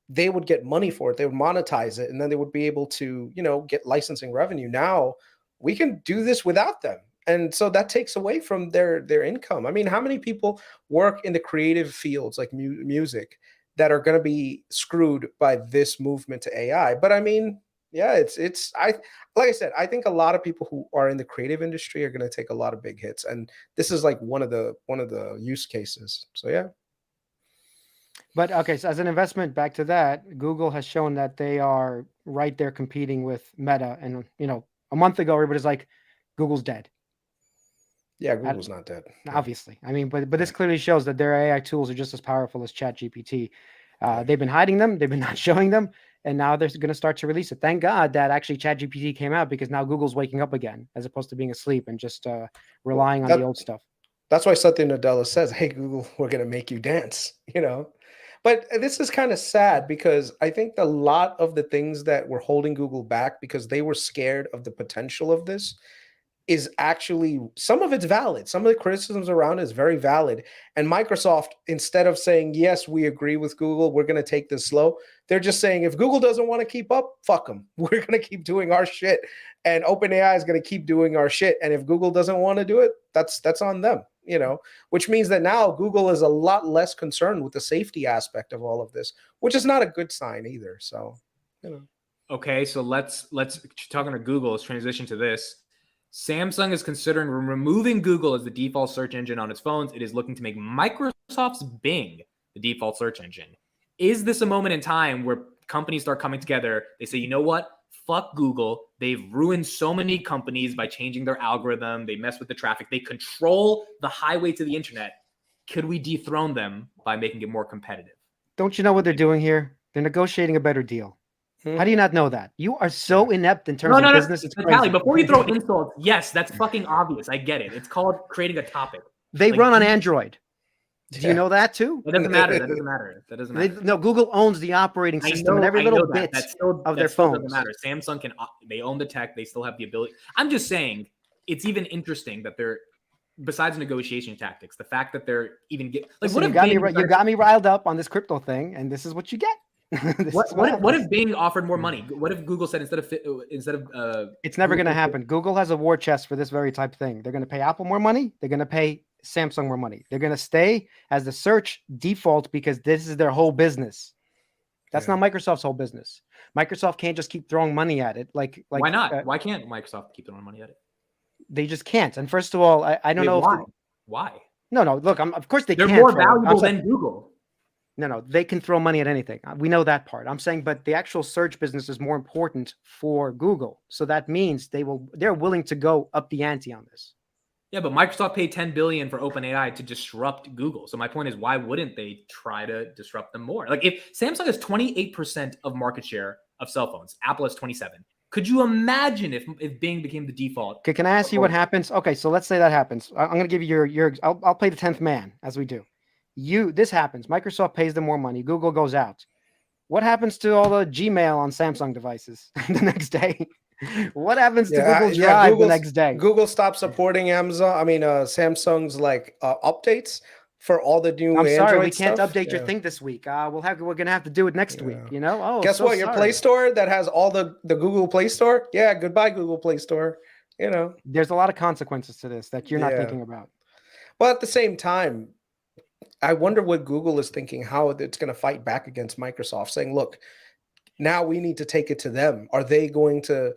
they would get money for it. They would monetize it, and then they would be able to, get licensing revenue. Now we can do this without them. And so that takes away from their income. I mean, how many people work in the creative fields like music that are going to be screwed by this movement to AI? But I mean, yeah, like I said, I think a lot of people who are in the creative industry are going to take a lot of big hits. And this is like one of the use cases. So yeah. But okay, so as an investment, back to that, Google has shown that they are right there competing with Meta. And, a month ago, everybody's like, Google's dead. Yeah, Google's not dead. Obviously. I mean, but this clearly shows that their AI tools are just as powerful as ChatGPT. They've been hiding them. They've been not showing them. And now they're going to start to release it. Thank God that actually ChatGPT came out, because now Google's waking up again, as opposed to being asleep and just relying on the old stuff. That's why Satya Nadella says, hey, Google, we're going to make you dance, But this is kind of sad, because I think a lot of the things that were holding Google back because they were scared of the potential of this is actually, some of it's valid. Some of the criticisms around it is very valid. And Microsoft, instead of saying, yes, we agree with Google, we're going to take this slow, they're just saying, if Google doesn't want to keep up, fuck them. We're going to keep doing our shit. And OpenAI is going to keep doing our shit. And if Google doesn't want to do it, that's on them, which means that now Google is a lot less concerned with the safety aspect of all of this, which is not a good sign either. So, Okay, so let's talking to Google, let's transition to this. Samsung is considering removing Google as the default search engine on its phones. It is looking to make Microsoft's Bing the default search engine. Is this a moment in time where companies start coming together? They say, you know what? Fuck Google. They've ruined so many companies by changing their algorithm. They mess with the traffic. They control the highway to the internet. Could we dethrone them by making it more competitive? Don't you know what they're doing here? They're negotiating a better deal. How do you not know that? You are so inept in terms of business. It's crazy. Batali, before you throw insults, yes, that's fucking obvious. I get it. It's called creating a topic. They run on Android. Do you know that too? That doesn't matter. That doesn't matter. No, Google owns the operating system and every little bit of their phones. Doesn't matter. Samsung they own the tech. They still have the ability. I'm just saying, it's even interesting that they're, besides negotiation tactics, the fact that they're even get like, Listen, you got me riled up on this crypto thing, and this is what you get. What if Bing offered more money? What if Google said instead of it's never going to happen. Google has a war chest for this very type of thing. They're going to pay Apple more money. They're going to pay Samsung more money. They're going to stay as the search default because this is their whole business. That's not Microsoft's whole business. Microsoft can't just keep throwing money at it. Like why not? Why can't Microsoft keep throwing money at it? They just can't. And first of all, I don't know why. if Why? No. Look, of course They're can't more throw valuable than Google. No, they can throw money at anything. We know that part. I'm saying, but the actual search business is more important for Google. So that means they're willing to go up the ante on this. Yeah, but Microsoft paid $10 billion for OpenAI to disrupt Google. So my point is, why wouldn't they try to disrupt them more? Like if Samsung has 28% of market share of cell phones, Apple has 27. Could you imagine if Bing became the default? Okay, can I ask you what happens? Okay, so let's say that happens. I'm going to give you your I'll play the 10th man as we do. This happens. Microsoft pays them more money. Google goes out. What happens to all the Gmail on Samsung devices the next day? What happens to Google Drive the next day? Google stopped supporting Samsung's updates for all the new I'm sorry, Android we can't stuff. update your thing this week. We're gonna have to do it next week. You know? Oh, guess what? Your sorry. Play Store that has all the Google Play Store. Yeah, goodbye Google Play Store. You know, there's a lot of consequences to this that you're not thinking about. Well, at the same time, I wonder what Google is thinking, how it's going to fight back against Microsoft, saying, look, now we need to take it to them. Are they going to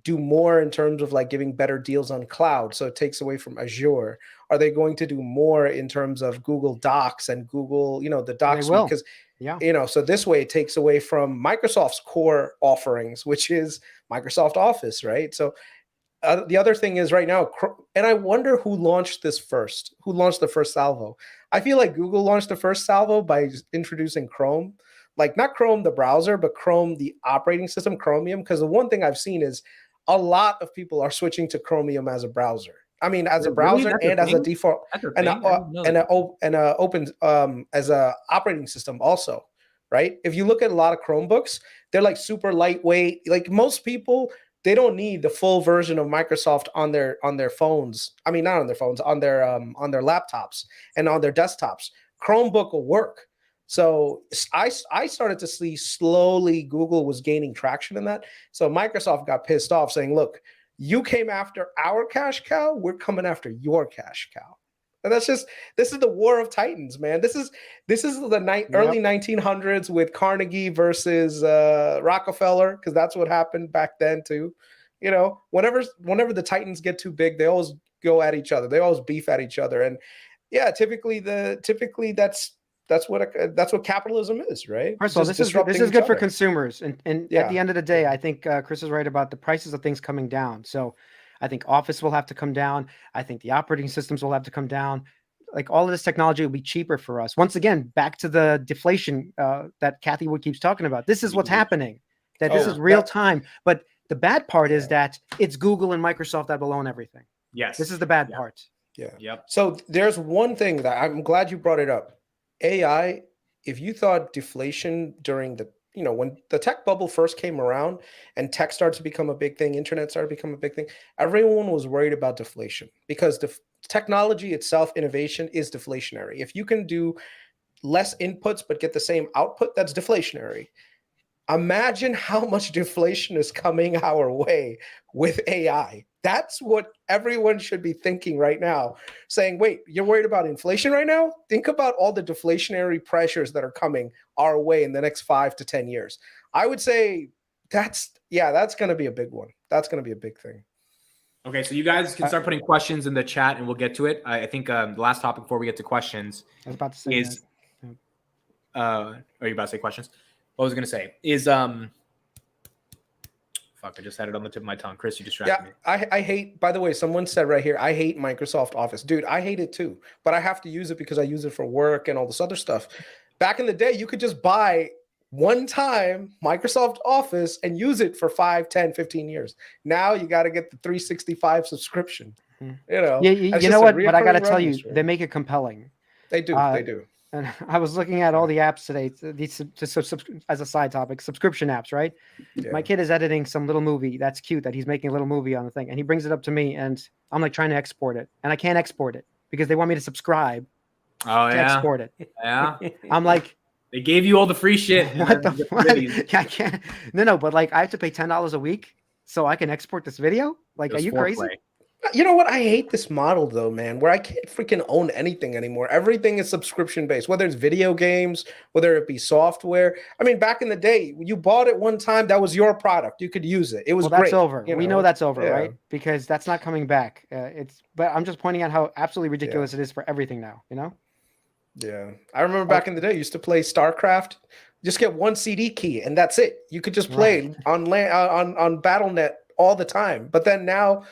do more in terms of like giving better deals on cloud? So it takes away from Azure. Are they going to do more in terms of Google Docs and Google, the Docs? Because, so this way it takes away from Microsoft's core offerings, which is Microsoft Office, right? So the other thing is right now, and I wonder who launched this first, who launched the first salvo. I feel like Google launched the first salvo by introducing Chrome, like not Chrome, the browser, but Chrome, the operating system, Chromium. Because the one thing I've seen is a lot of people are switching to Chromium as a browser. I mean, as a browser and as a default, and open as a operating system also, right? If you look at a lot of Chromebooks, they're like super lightweight. Like most people, they don't need the full version of Microsoft on their phones. I mean, not on their phones, on their laptops and on their desktops. Chromebook will work. So I started to see slowly Google was gaining traction in that. So Microsoft got pissed off saying, look, you came after our cash cow, we're coming after your cash cow. And this is the war of titans, man. This is the early 1900s with Carnegie versus Rockefeller, because that's what happened back then too. Whenever the titans get too big, they always go at each other. They always beef at each other. And yeah, typically that's what capitalism is, right? First of all, this is good for consumers, and at the end of the day, I think Chris is right about the prices of things coming down. So I think Office will have to come down. I think the operating systems will have to come down. Like all of this technology will be cheaper for us. Once again, back to the deflation that Kathy Wood keeps talking about. This is what's happening. This is real time. But the bad part is that it's Google and Microsoft that will own everything. Yes, this is the bad part. Yeah. Yep. So there's one thing that I'm glad you brought it up. AI. If you thought deflation during when the tech bubble first came around and tech started to become a big thing, internet started to become a big thing, everyone was worried about deflation because the technology itself, innovation is deflationary. If you can do less inputs but get the same output, that's deflationary. Imagine how much deflation is coming our way with AI. That's what everyone should be thinking right now, saying, wait, you're worried about inflation right now? Think about all the deflationary pressures that are coming our way in the next 5 to 10 years. I would say that's going to be a big one. That's going to be a big thing. Okay, so you guys can start putting questions in the chat and we'll get to it. I think the last topic before we get to questions are you about to say questions? What was I going to say is, fuck, I just had it on the tip of my tongue. Chris, you distracted me. I hate, by the way, someone said right here, I hate Microsoft Office. Dude, I hate it too, but I have to use it because I use it for work and all this other stuff. Back in the day, you could just buy one time Microsoft Office and use it for 5, 10, 15 years. Now you got to get the 365 subscription. Yeah, you know what? But I got to tell you, they make it compelling. They do. They do. And I was looking at all the apps today, as a side topic, subscription apps, right? Yeah. My kid is editing some little movie. That's cute that he's making a little movie on the thing. And he brings it up to me and I'm like trying to export it. And I can't export it because they want me to subscribe to export it. Yeah. I'm like, they gave you all the free shit. What the fuck? I can't. No, but like I have to pay $10 a week so I can export this video? Like, are you crazy? You know what? I hate this model though, man, where I can't freaking own anything anymore. Everything is subscription based, whether it's video games, whether it be software. I mean, back in the day, you bought it one time, that was your product. You could use it. It was Well, that's great. over. You We know that's over, Yeah. right? Because that's not coming back. But I'm just pointing out how absolutely ridiculous it is for everything now. You know? Yeah. I remember back in the day, I used to play StarCraft. Just get one CD key and that's it. You could just play on BattleNet all the time. But then now,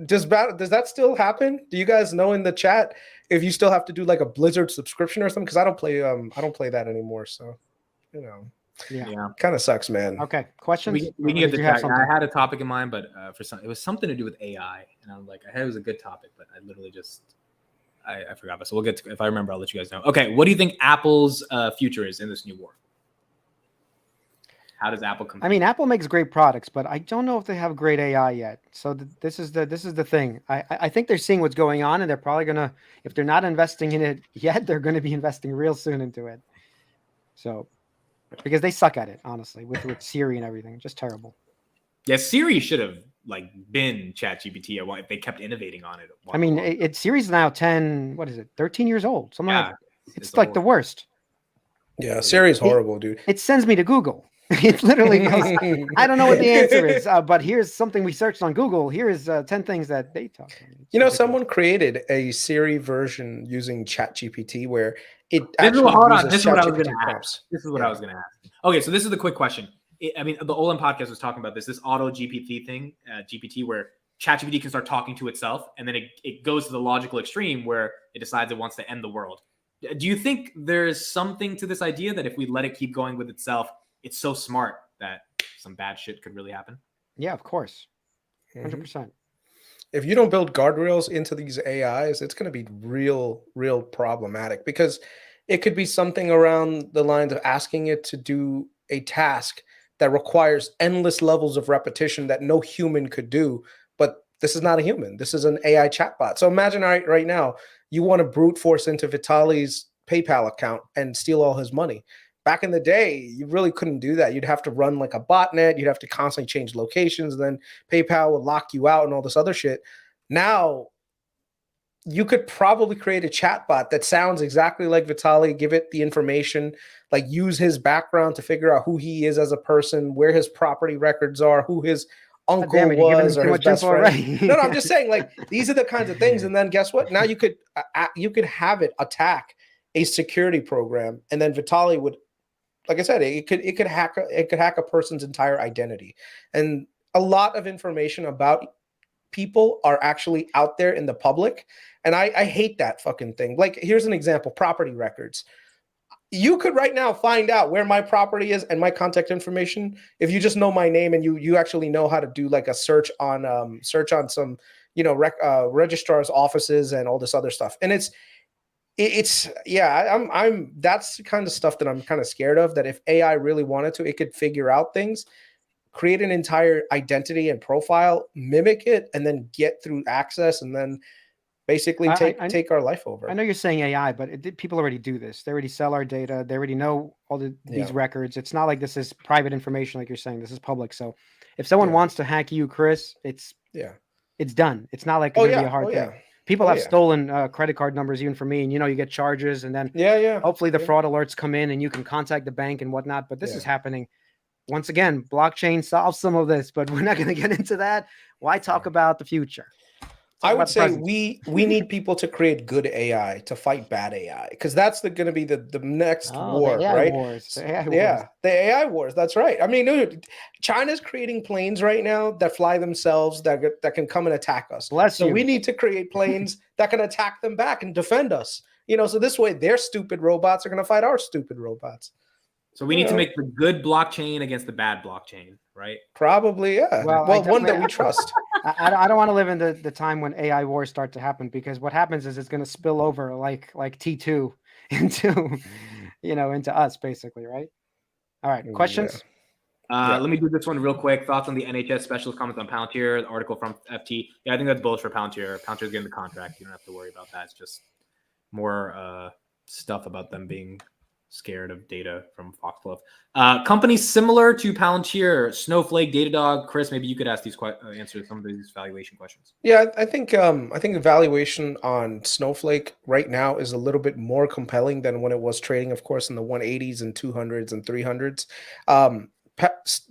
does that still happen? Do you guys know in the chat if you still have to do like a Blizzard subscription or something? Because I don't play that anymore. So, you know, yeah. kind of sucks, man. Okay, questions? We can get the chat. I had a topic in mind, but it was something to do with AI, and I'm like, I had it was a good topic, but I literally just I forgot. But so we'll get to, if I remember, I'll let you guys know. Okay, what do you think Apple's future is in this new war? How does Apple compete? I mean, Apple makes great products, but I don't know if they have great AI yet. So this is the thing. I think they're seeing what's going on, and they're probably gonna, if they're not investing in it yet, they're going to be investing real soon into it. So, because they suck at it, honestly, with Siri and everything, just terrible. Yeah, Siri should have like been ChatGPT if they kept innovating on it. I mean, Siri's now 13 years old. Something like it's like horrible. the worst. Yeah, Siri's horrible, dude. It sends me to Google. It literally goes, I don't know what the answer is, but here's something we searched on Google. Here is 10 things that they talk about. You know, someone created a Siri version using ChatGPT where it This is what I was ChatGPT going to prompts. ask. This is what I was going to ask. Okay, so this is the quick question. I mean, the Olin podcast was talking about this auto GPT thing, GPT, where ChatGPT can start talking to itself, and then it goes to the logical extreme where it decides it wants to end the world. Do you think there's something to this idea that if we let it keep going with itself, it's so smart that some bad shit could really happen? Yeah, of course. 100%. If you don't build guardrails into these AIs, it's going to be real problematic, because it could be something around the lines of asking it to do a task that requires endless levels of repetition that no human could do. But this is not a human. This is an AI chatbot. So imagine right now, you want to brute force into Vitali's PayPal account and steal all his money. Back in the day, you really couldn't do that. You'd have to run like a botnet. You'd have to constantly change locations. And then PayPal would lock you out and all this other shit. Now, you could probably create a chatbot that sounds exactly like Vitali, give it the information, like use his background to figure out who he is as a person, where his property records are, who his uncle was or his best friend. No, I'm just saying, like, these are the kinds of things. And then guess what? Now you could have it attack a security program, and then Vitali would, like I said, it could hack a person's entire identity. And a lot of information about people are actually out there in the public. And I hate that fucking thing. Like, here's an example, property records. You could right now find out where my property is and my contact information if you just know my name and you actually know how to do like a search on some, you know, registrar's offices and all this other stuff. And it's that's the kind of stuff that I'm kind of scared of, that if AI really wanted to, it could figure out things, create an entire identity and profile, mimic it, and then get through access, and then basically take our life over. I know you're saying AI, but people already do this. They already sell our data. They already know all these records. It's not like this is private information, like you're saying. This is public. So if someone wants to hack you, Chris, it's done. It's not like it's gonna be a hard thing. People have stolen credit card numbers even for me, and you get charges, and then hopefully the fraud alerts come in and you can contact the bank and whatnot. But this is happening. Once again, blockchain solves some of this, but we're not going to get into that. Why talk about the future? I would say we need people to create good AI to fight bad AI, because that's going to be the next war, right? The AI wars. That's right. I mean, dude, China's creating planes right now that fly themselves, that can come and attack us. So we need to create planes that can attack them back and defend us. So this way their stupid robots are going to fight our stupid robots. So we need to make the good blockchain against the bad blockchain, right? Probably, yeah. Well, one that we trust. I don't want to live in the time when AI wars start to happen, because what happens is it's going to spill over like T2 into us, basically, right? All right, questions? Let me do this one real quick. Thoughts on the NHS specialist comments on Palantir, the article from FT. Yeah, I think that's bullish for Palantir. Palantir's getting the contract. You don't have to worry about that. It's just more stuff about them being scared of data from Foxglove. Companies similar to Palantir, Snowflake, Datadog. Chris, maybe you could ask these answer some of these valuation questions. Yeah, I think the valuation on Snowflake right now is a little bit more compelling than when it was trading, of course, in the 180s and 200s and 300s.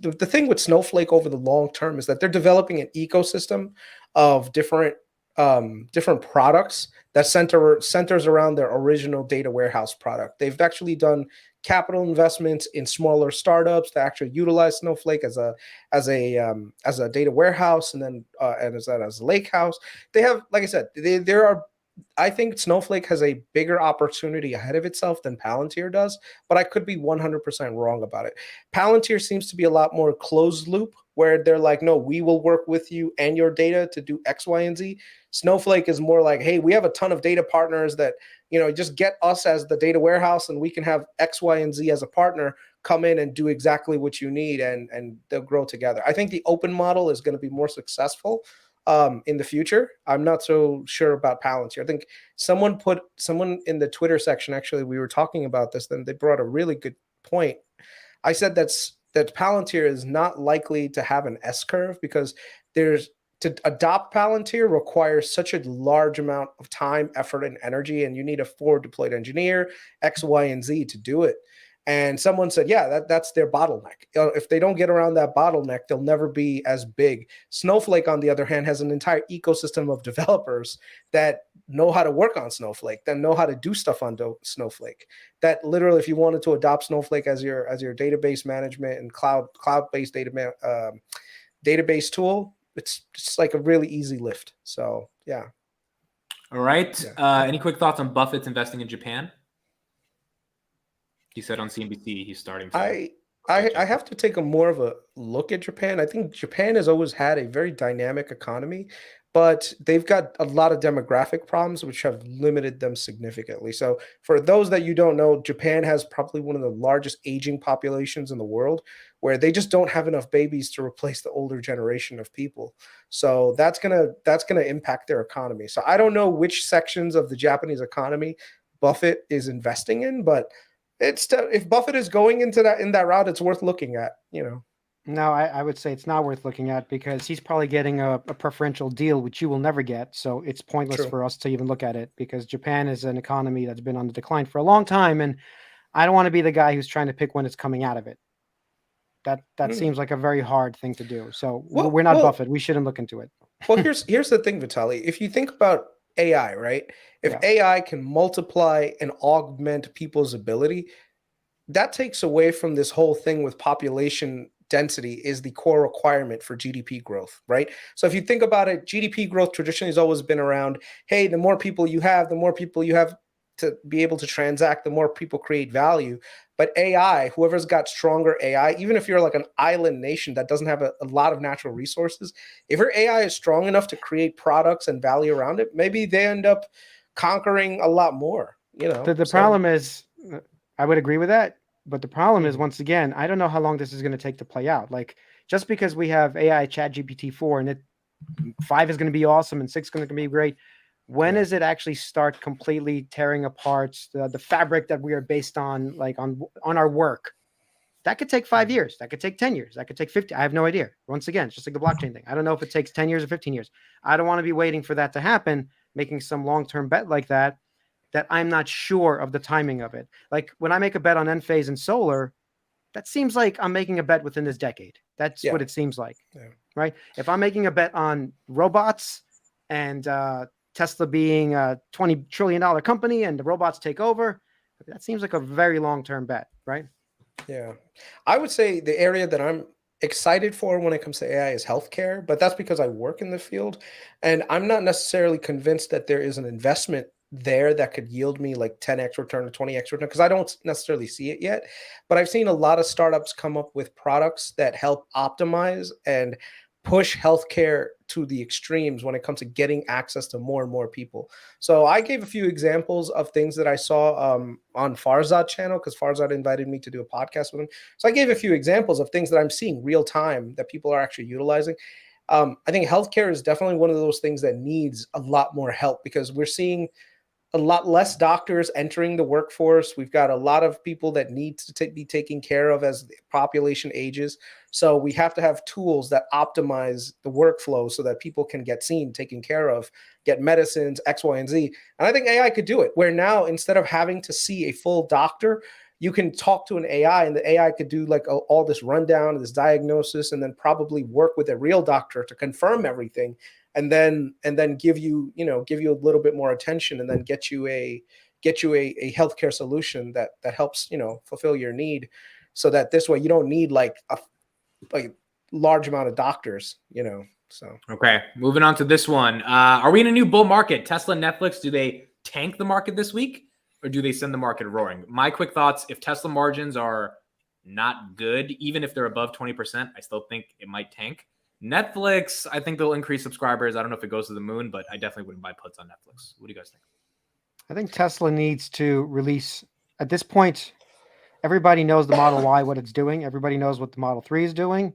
The thing with Snowflake over the long term is that they're developing an ecosystem of different products that centers around their original data warehouse product. They've actually done capital investments in smaller startups that actually utilize Snowflake as a data warehouse, and then as a lake house. They have, like I said, there are. I think Snowflake has a bigger opportunity ahead of itself than Palantir does, but I could be 100% wrong about it. Palantir seems to be a lot more closed loop, where they're like, no, we will work with you and your data to do X, Y, and Z. Snowflake is more like, hey, we have a ton of data partners that, just get us as the data warehouse, and we can have X, Y, and Z as a partner come in and do exactly what you need, and they'll grow together. I think the open model is going to be more successful in the future. I'm not so sure about Palantir. I think someone in the Twitter section, actually, we were talking about this, then they brought a really good point. I said that Palantir is not likely to have an S curve, because to adopt Palantir requires such a large amount of time, effort, and energy, and you need a forward deployed engineer, X, Y, and Z to do it. And someone said, yeah, that's their bottleneck. If they don't get around that bottleneck, they'll never be as big. Snowflake, on the other hand, has an entire ecosystem of developers that know how to work on Snowflake, that know how to do stuff on Snowflake. That literally, if you wanted to adopt Snowflake as your database management and cloud-based database tool, it's just like a really easy lift. So yeah. All right. Yeah. Any quick thoughts on Buffett's investing in Japan? He said on CNBC he's starting to. I have to take more of a look at Japan. I think Japan has always had a very dynamic economy, but they've got a lot of demographic problems which have limited them significantly. So for those that you don't know, Japan has probably one of the largest aging populations in the world, where they just don't have enough babies to replace the older generation of people. So that's gonna impact their economy. So I don't know which sections of the Japanese economy Buffett is investing in, but if Buffett is going in that route, it's worth looking at, No, I would say it's not worth looking at, because he's probably getting a preferential deal, which you will never get. So it's pointless for us to even look at it, because Japan is an economy that's been on the decline for a long time. And I don't want to be the guy who's trying to pick when it's coming out of it. That seems like a very hard thing to do. So we're not Buffett. We shouldn't look into it. Well, here's the thing, Batali. If you think about AI, right? If AI can multiply and augment people's ability, that takes away from this whole thing with population density is the core requirement for GDP growth, right? So if you think about it, GDP growth traditionally has always been around, hey, the more people you have to be able to transact, the more people create value. But AI, whoever's got stronger AI, even if you're like an island nation that doesn't have a lot of natural resources, if your AI is strong enough to create products and value around it, maybe they end up conquering a lot more. The problem is, I would agree with that, but the problem is, once again, I don't know how long this is going to take to play out. Like, just because we have AI ChatGPT 4 and 5 is going to be awesome and 6 is going to be great, when does it actually start completely tearing apart the fabric that we are based on, like on our work? That could take 5 years. That could take 10 years. That could take 50. I have no idea. Once again, it's just like the blockchain thing. I don't know if it takes 10 years or 15 years. I don't want to be waiting for that to happen, making some long-term bet like that I'm not sure of the timing of it. Like when I make a bet on Enphase and solar, that seems like I'm making a bet within this decade. That's what it seems like, right? If I'm making a bet on robots and Tesla being a $20 trillion company and the robots take over, that seems like a very long-term bet, right? Yeah. I would say the area that I'm excited for when it comes to AI is healthcare, but that's because I work in the field, and I'm not necessarily convinced that there is an investment there that could yield me like 10x return or 20x return, because I don't necessarily see it yet. But I've seen a lot of startups come up with products that help optimize and push healthcare to the extremes when it comes to getting access to more and more people. So I gave a few examples of things that I saw on Farzad channel, because Farzad invited me to do a podcast with him. So I gave a few examples of things that I'm seeing real time that people are actually utilizing. I think healthcare is definitely one of those things that needs a lot more help, because we're seeing a lot less doctors entering the workforce. We've got a lot of people that need to be taken care of as the population ages. So we have to have tools that optimize the workflow so that people can get seen, taken care of, get medicines, X, Y, and Z. And I think AI could do it, where now instead of having to see a full doctor, you can talk to an AI and the AI could do like all this rundown, this diagnosis, and then probably work with a real doctor to confirm everything. And then give you a little bit more attention, and then get you a healthcare solution that helps fulfill your need, so that this way you don't need like a large amount of doctors. So okay, moving on to this one. Are we in a new bull market? Tesla and Netflix, do they tank the market this week, or do they send the market roaring? My quick thoughts: if Tesla margins are not good, even if they're above 20%, I still think it might tank. Netflix, I think they'll increase subscribers. I don't know if it goes to the moon, but I definitely wouldn't buy puts on Netflix. What do you guys think? I think Tesla needs to release, at this point, everybody knows the Model Y, what it's doing. Everybody knows what the Model 3 is doing.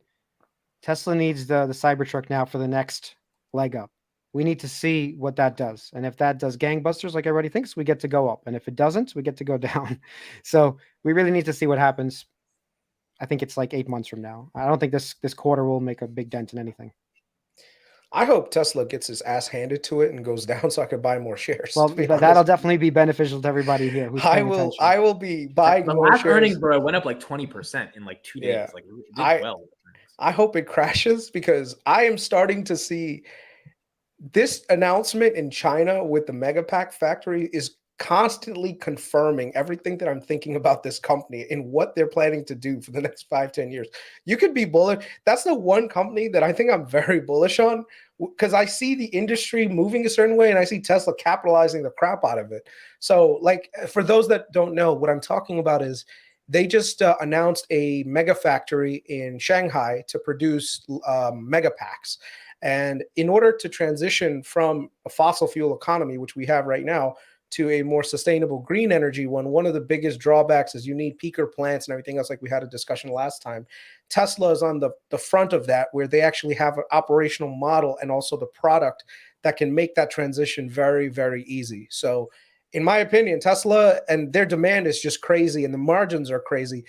Tesla needs the Cybertruck now for the next leg up. We need to see what that does. And if that does gangbusters like everybody thinks, we get to go up. And if it doesn't, we get to go down. So we really need to see what happens. I think it's like 8 months from now. I don't think this quarter will make a big dent in anything. I hope Tesla gets his ass handed to it and goes down so I could buy more shares. Well, that'll definitely be beneficial to everybody here. Who's paying attention. I will be buying the more last shares. earnings, bro, went up like 20% in like 2 days. Yeah. Like, it did well. I hope it crashes, because I am starting to see this announcement in China with the Megapack factory is constantly confirming everything that I'm thinking about this company and what they're planning to do for the next 5-10 years. You could be bullish. That's the one company that I think I'm very bullish on, because I see the industry moving a certain way and I see Tesla capitalizing the crap out of it. So, like, for those that don't know, what I'm talking about is they just announced a mega factory in Shanghai to produce mega packs. And in order to transition from a fossil fuel economy, which we have right now, to a more sustainable green energy one of the biggest drawbacks is you need peaker plants and everything else, like we had a discussion last time. Tesla is on the front of that, where they actually have an operational model and also the product that can make that transition very, very easy. So in my opinion, Tesla and their demand is just crazy and the margins are crazy.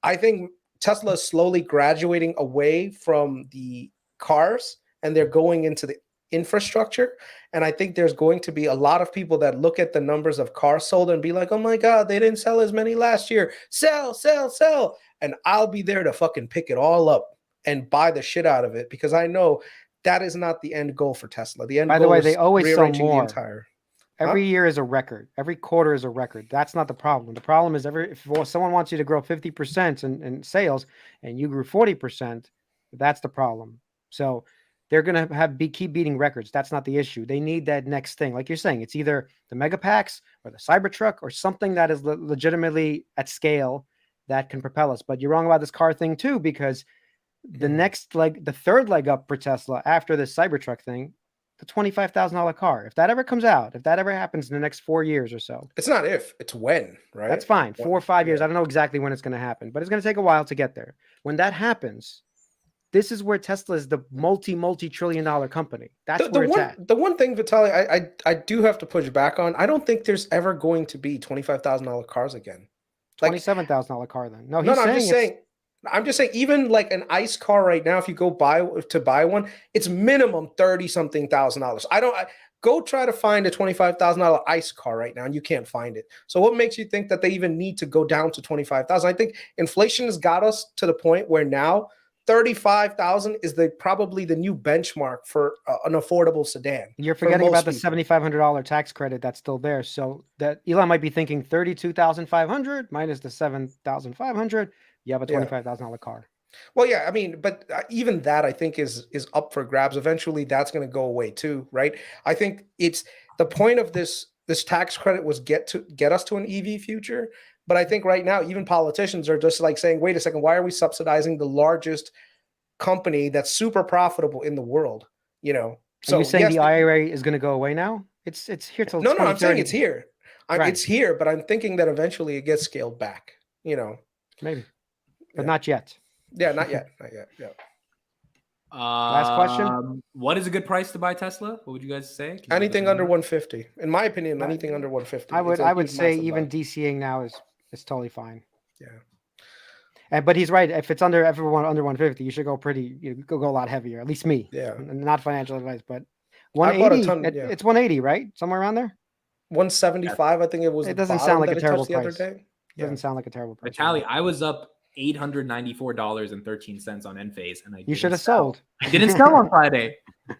I think Tesla is slowly graduating away from the cars and they're going into the infrastructure. And I think there's going to be a lot of people that look at the numbers of cars sold and be like, oh my God, they didn't sell as many last year. Sell, sell, sell. And I'll be there to fucking pick it all up and buy the shit out of it, because I know that is not the end goal for Tesla. The end By goal the way, is they always sell rearranging more. the entire. Every year is a record. Every quarter is a record. That's not the problem. The problem is if someone wants you to grow 50% in sales and you grew 40%, that's the problem. So they're going to keep beating records. That's not the issue. They need that next thing. Like you're saying, it's either the mega packs or the Cybertruck or something that is legitimately at scale that can propel us. But you're wrong about this car thing too, because the next leg, the third leg up for Tesla after this Cybertruck thing, the $25,000 car. If that ever comes out, if that ever happens in the next 4 years or so. It's not if, it's when, right? That's fine. 4 or 5 years. I don't know exactly when it's going to happen, but it's going to take a while to get there. When that happens, this is where Tesla is the multi-trillion-dollar company. That's where it's at. The one thing, Batali, I do have to push back on. I don't think there's ever going to be $25,000 cars again. Like, $27,000 car then. No, I'm just saying, even like an ICE car right now, if you go buy one, it's minimum $30-something thousand. Go try to find a $25,000 ICE car right now, and you can't find it. So what makes you think that they even need to go down to $25,000? I think inflation has got us to the point where now $35,000 is probably the new benchmark for an affordable sedan. You're forgetting about the $7,500 tax credit that's still there. So that Elon might be thinking $32,500 minus the $7,500. You have a $25,000 car. Well, yeah, I mean, but even that I think is up for grabs. Eventually, that's going to go away too, right? I think it's the point of this tax credit was get us to an EV future. But I think right now, even politicians are just like saying, wait a second, why are we subsidizing the largest company that's super profitable in the world? So are you saying the IRA is going to go away now? It's here till no, I'm saying it's here. Right. It's here, but I'm thinking that eventually it gets scaled back. Maybe, but not yet. Yeah, not yet. Yeah. Last question. What is a good price to buy Tesla? What would you guys say? Can you Anything give us a under number? 150. In my opinion, anything under 150. I It's a would huge, say massive even buy. DCing now is totally fine. Yeah. But he's right. If it's under everyone under 150, you should go go a lot heavier. At least me. Yeah. Not financial advice, but I bought a 180. ton, yeah. It's 180, right? Somewhere around there. 175. I think it was. It the doesn't bottom sound like that a it terrible touched the other price. day. Doesn't sound like a terrible price. Batali, I was up $894.13 on Enphase, and You should have sold. I didn't sell on Friday.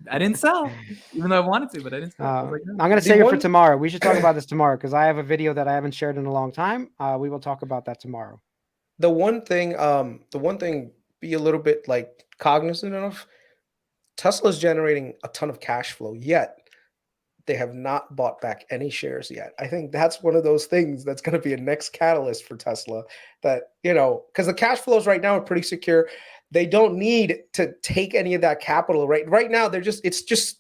I didn't sell, even though I wanted to, but I didn't sell. I was like, no. I'm going to save it for tomorrow. We should talk about this tomorrow because I have a video that I haven't shared in a long time. We will talk about that tomorrow. The one thing, be a little bit like cognizant of. Tesla's generating a ton of cash flow, yet they have not bought back any shares yet. I think that's one of those things that's going to be a next catalyst for Tesla. That, because the cash flows right now are pretty secure. They don't need to take any of that capital right now. It's just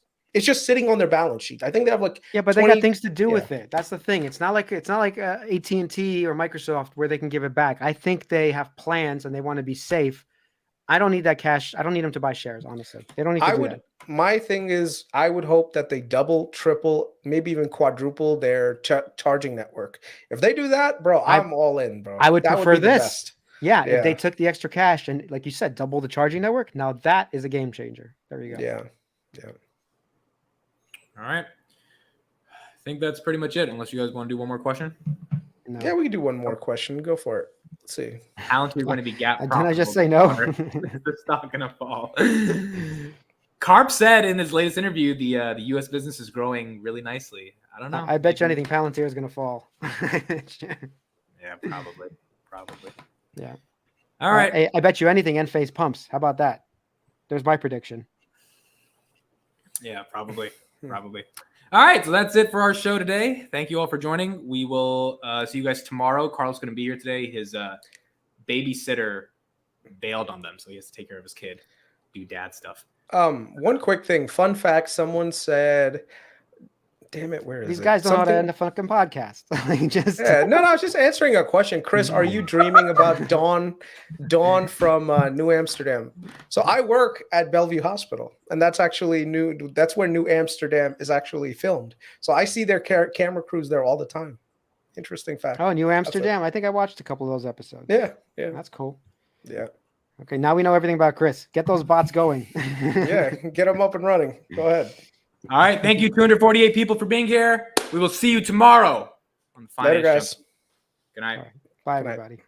sitting on their balance sheet. I think they have like but 20, they got things to do with it. That's the thing. It's not like AT&T or Microsoft where they can give it back. I think they have plans and they want to be safe. I don't need that cash. I don't need them to buy shares. Honestly, they don't need to do that. My thing is, I would hope that they double, triple, maybe even quadruple their charging network. If they do that, bro, I'm all in, bro. I would prefer be the this. best. Yeah, if they took the extra cash and, like you said, double the charging network, now that is a game changer. There you go. Yeah. All right. I think that's pretty much it, unless you guys want to do one more question. No. Yeah, we can do one more question. Go for it. Let's see. How much are going to be gap? Didn't I just say no? It's not going to fall. Karp said in his latest interview, the U.S. business is growing really nicely. I don't know. I bet you anything Palantir is going to fall. Yeah, probably. Yeah. All right. I bet you anything Enphase pumps. How about that? There's my prediction. Yeah, probably. All right, so that's it for our show today. Thank you all for joining. We will see you guys tomorrow. Carl's going to be here today. His babysitter bailed on them, so he has to take care of his kid, do dad stuff. One quick thing. Fun fact. Someone said, damn it, where is These it? guys don't know how to end a fucking podcast. No, I was just answering a question. Chris, are you dreaming about Dawn from New Amsterdam? So I work at Bellevue Hospital, and that's actually that's where New Amsterdam is actually filmed. So I see their camera crews there all the time. Interesting fact. Oh, New Amsterdam. I think I watched a couple of those episodes. Yeah. That's cool. Yeah. Okay, now we know everything about Chris. Get those bots going. Yeah, get them up and running. Go ahead. All right. Thank you, 248 people, for being here. We will see you tomorrow on the Finance Later, guys. Junkies. Good night. Bye, everybody.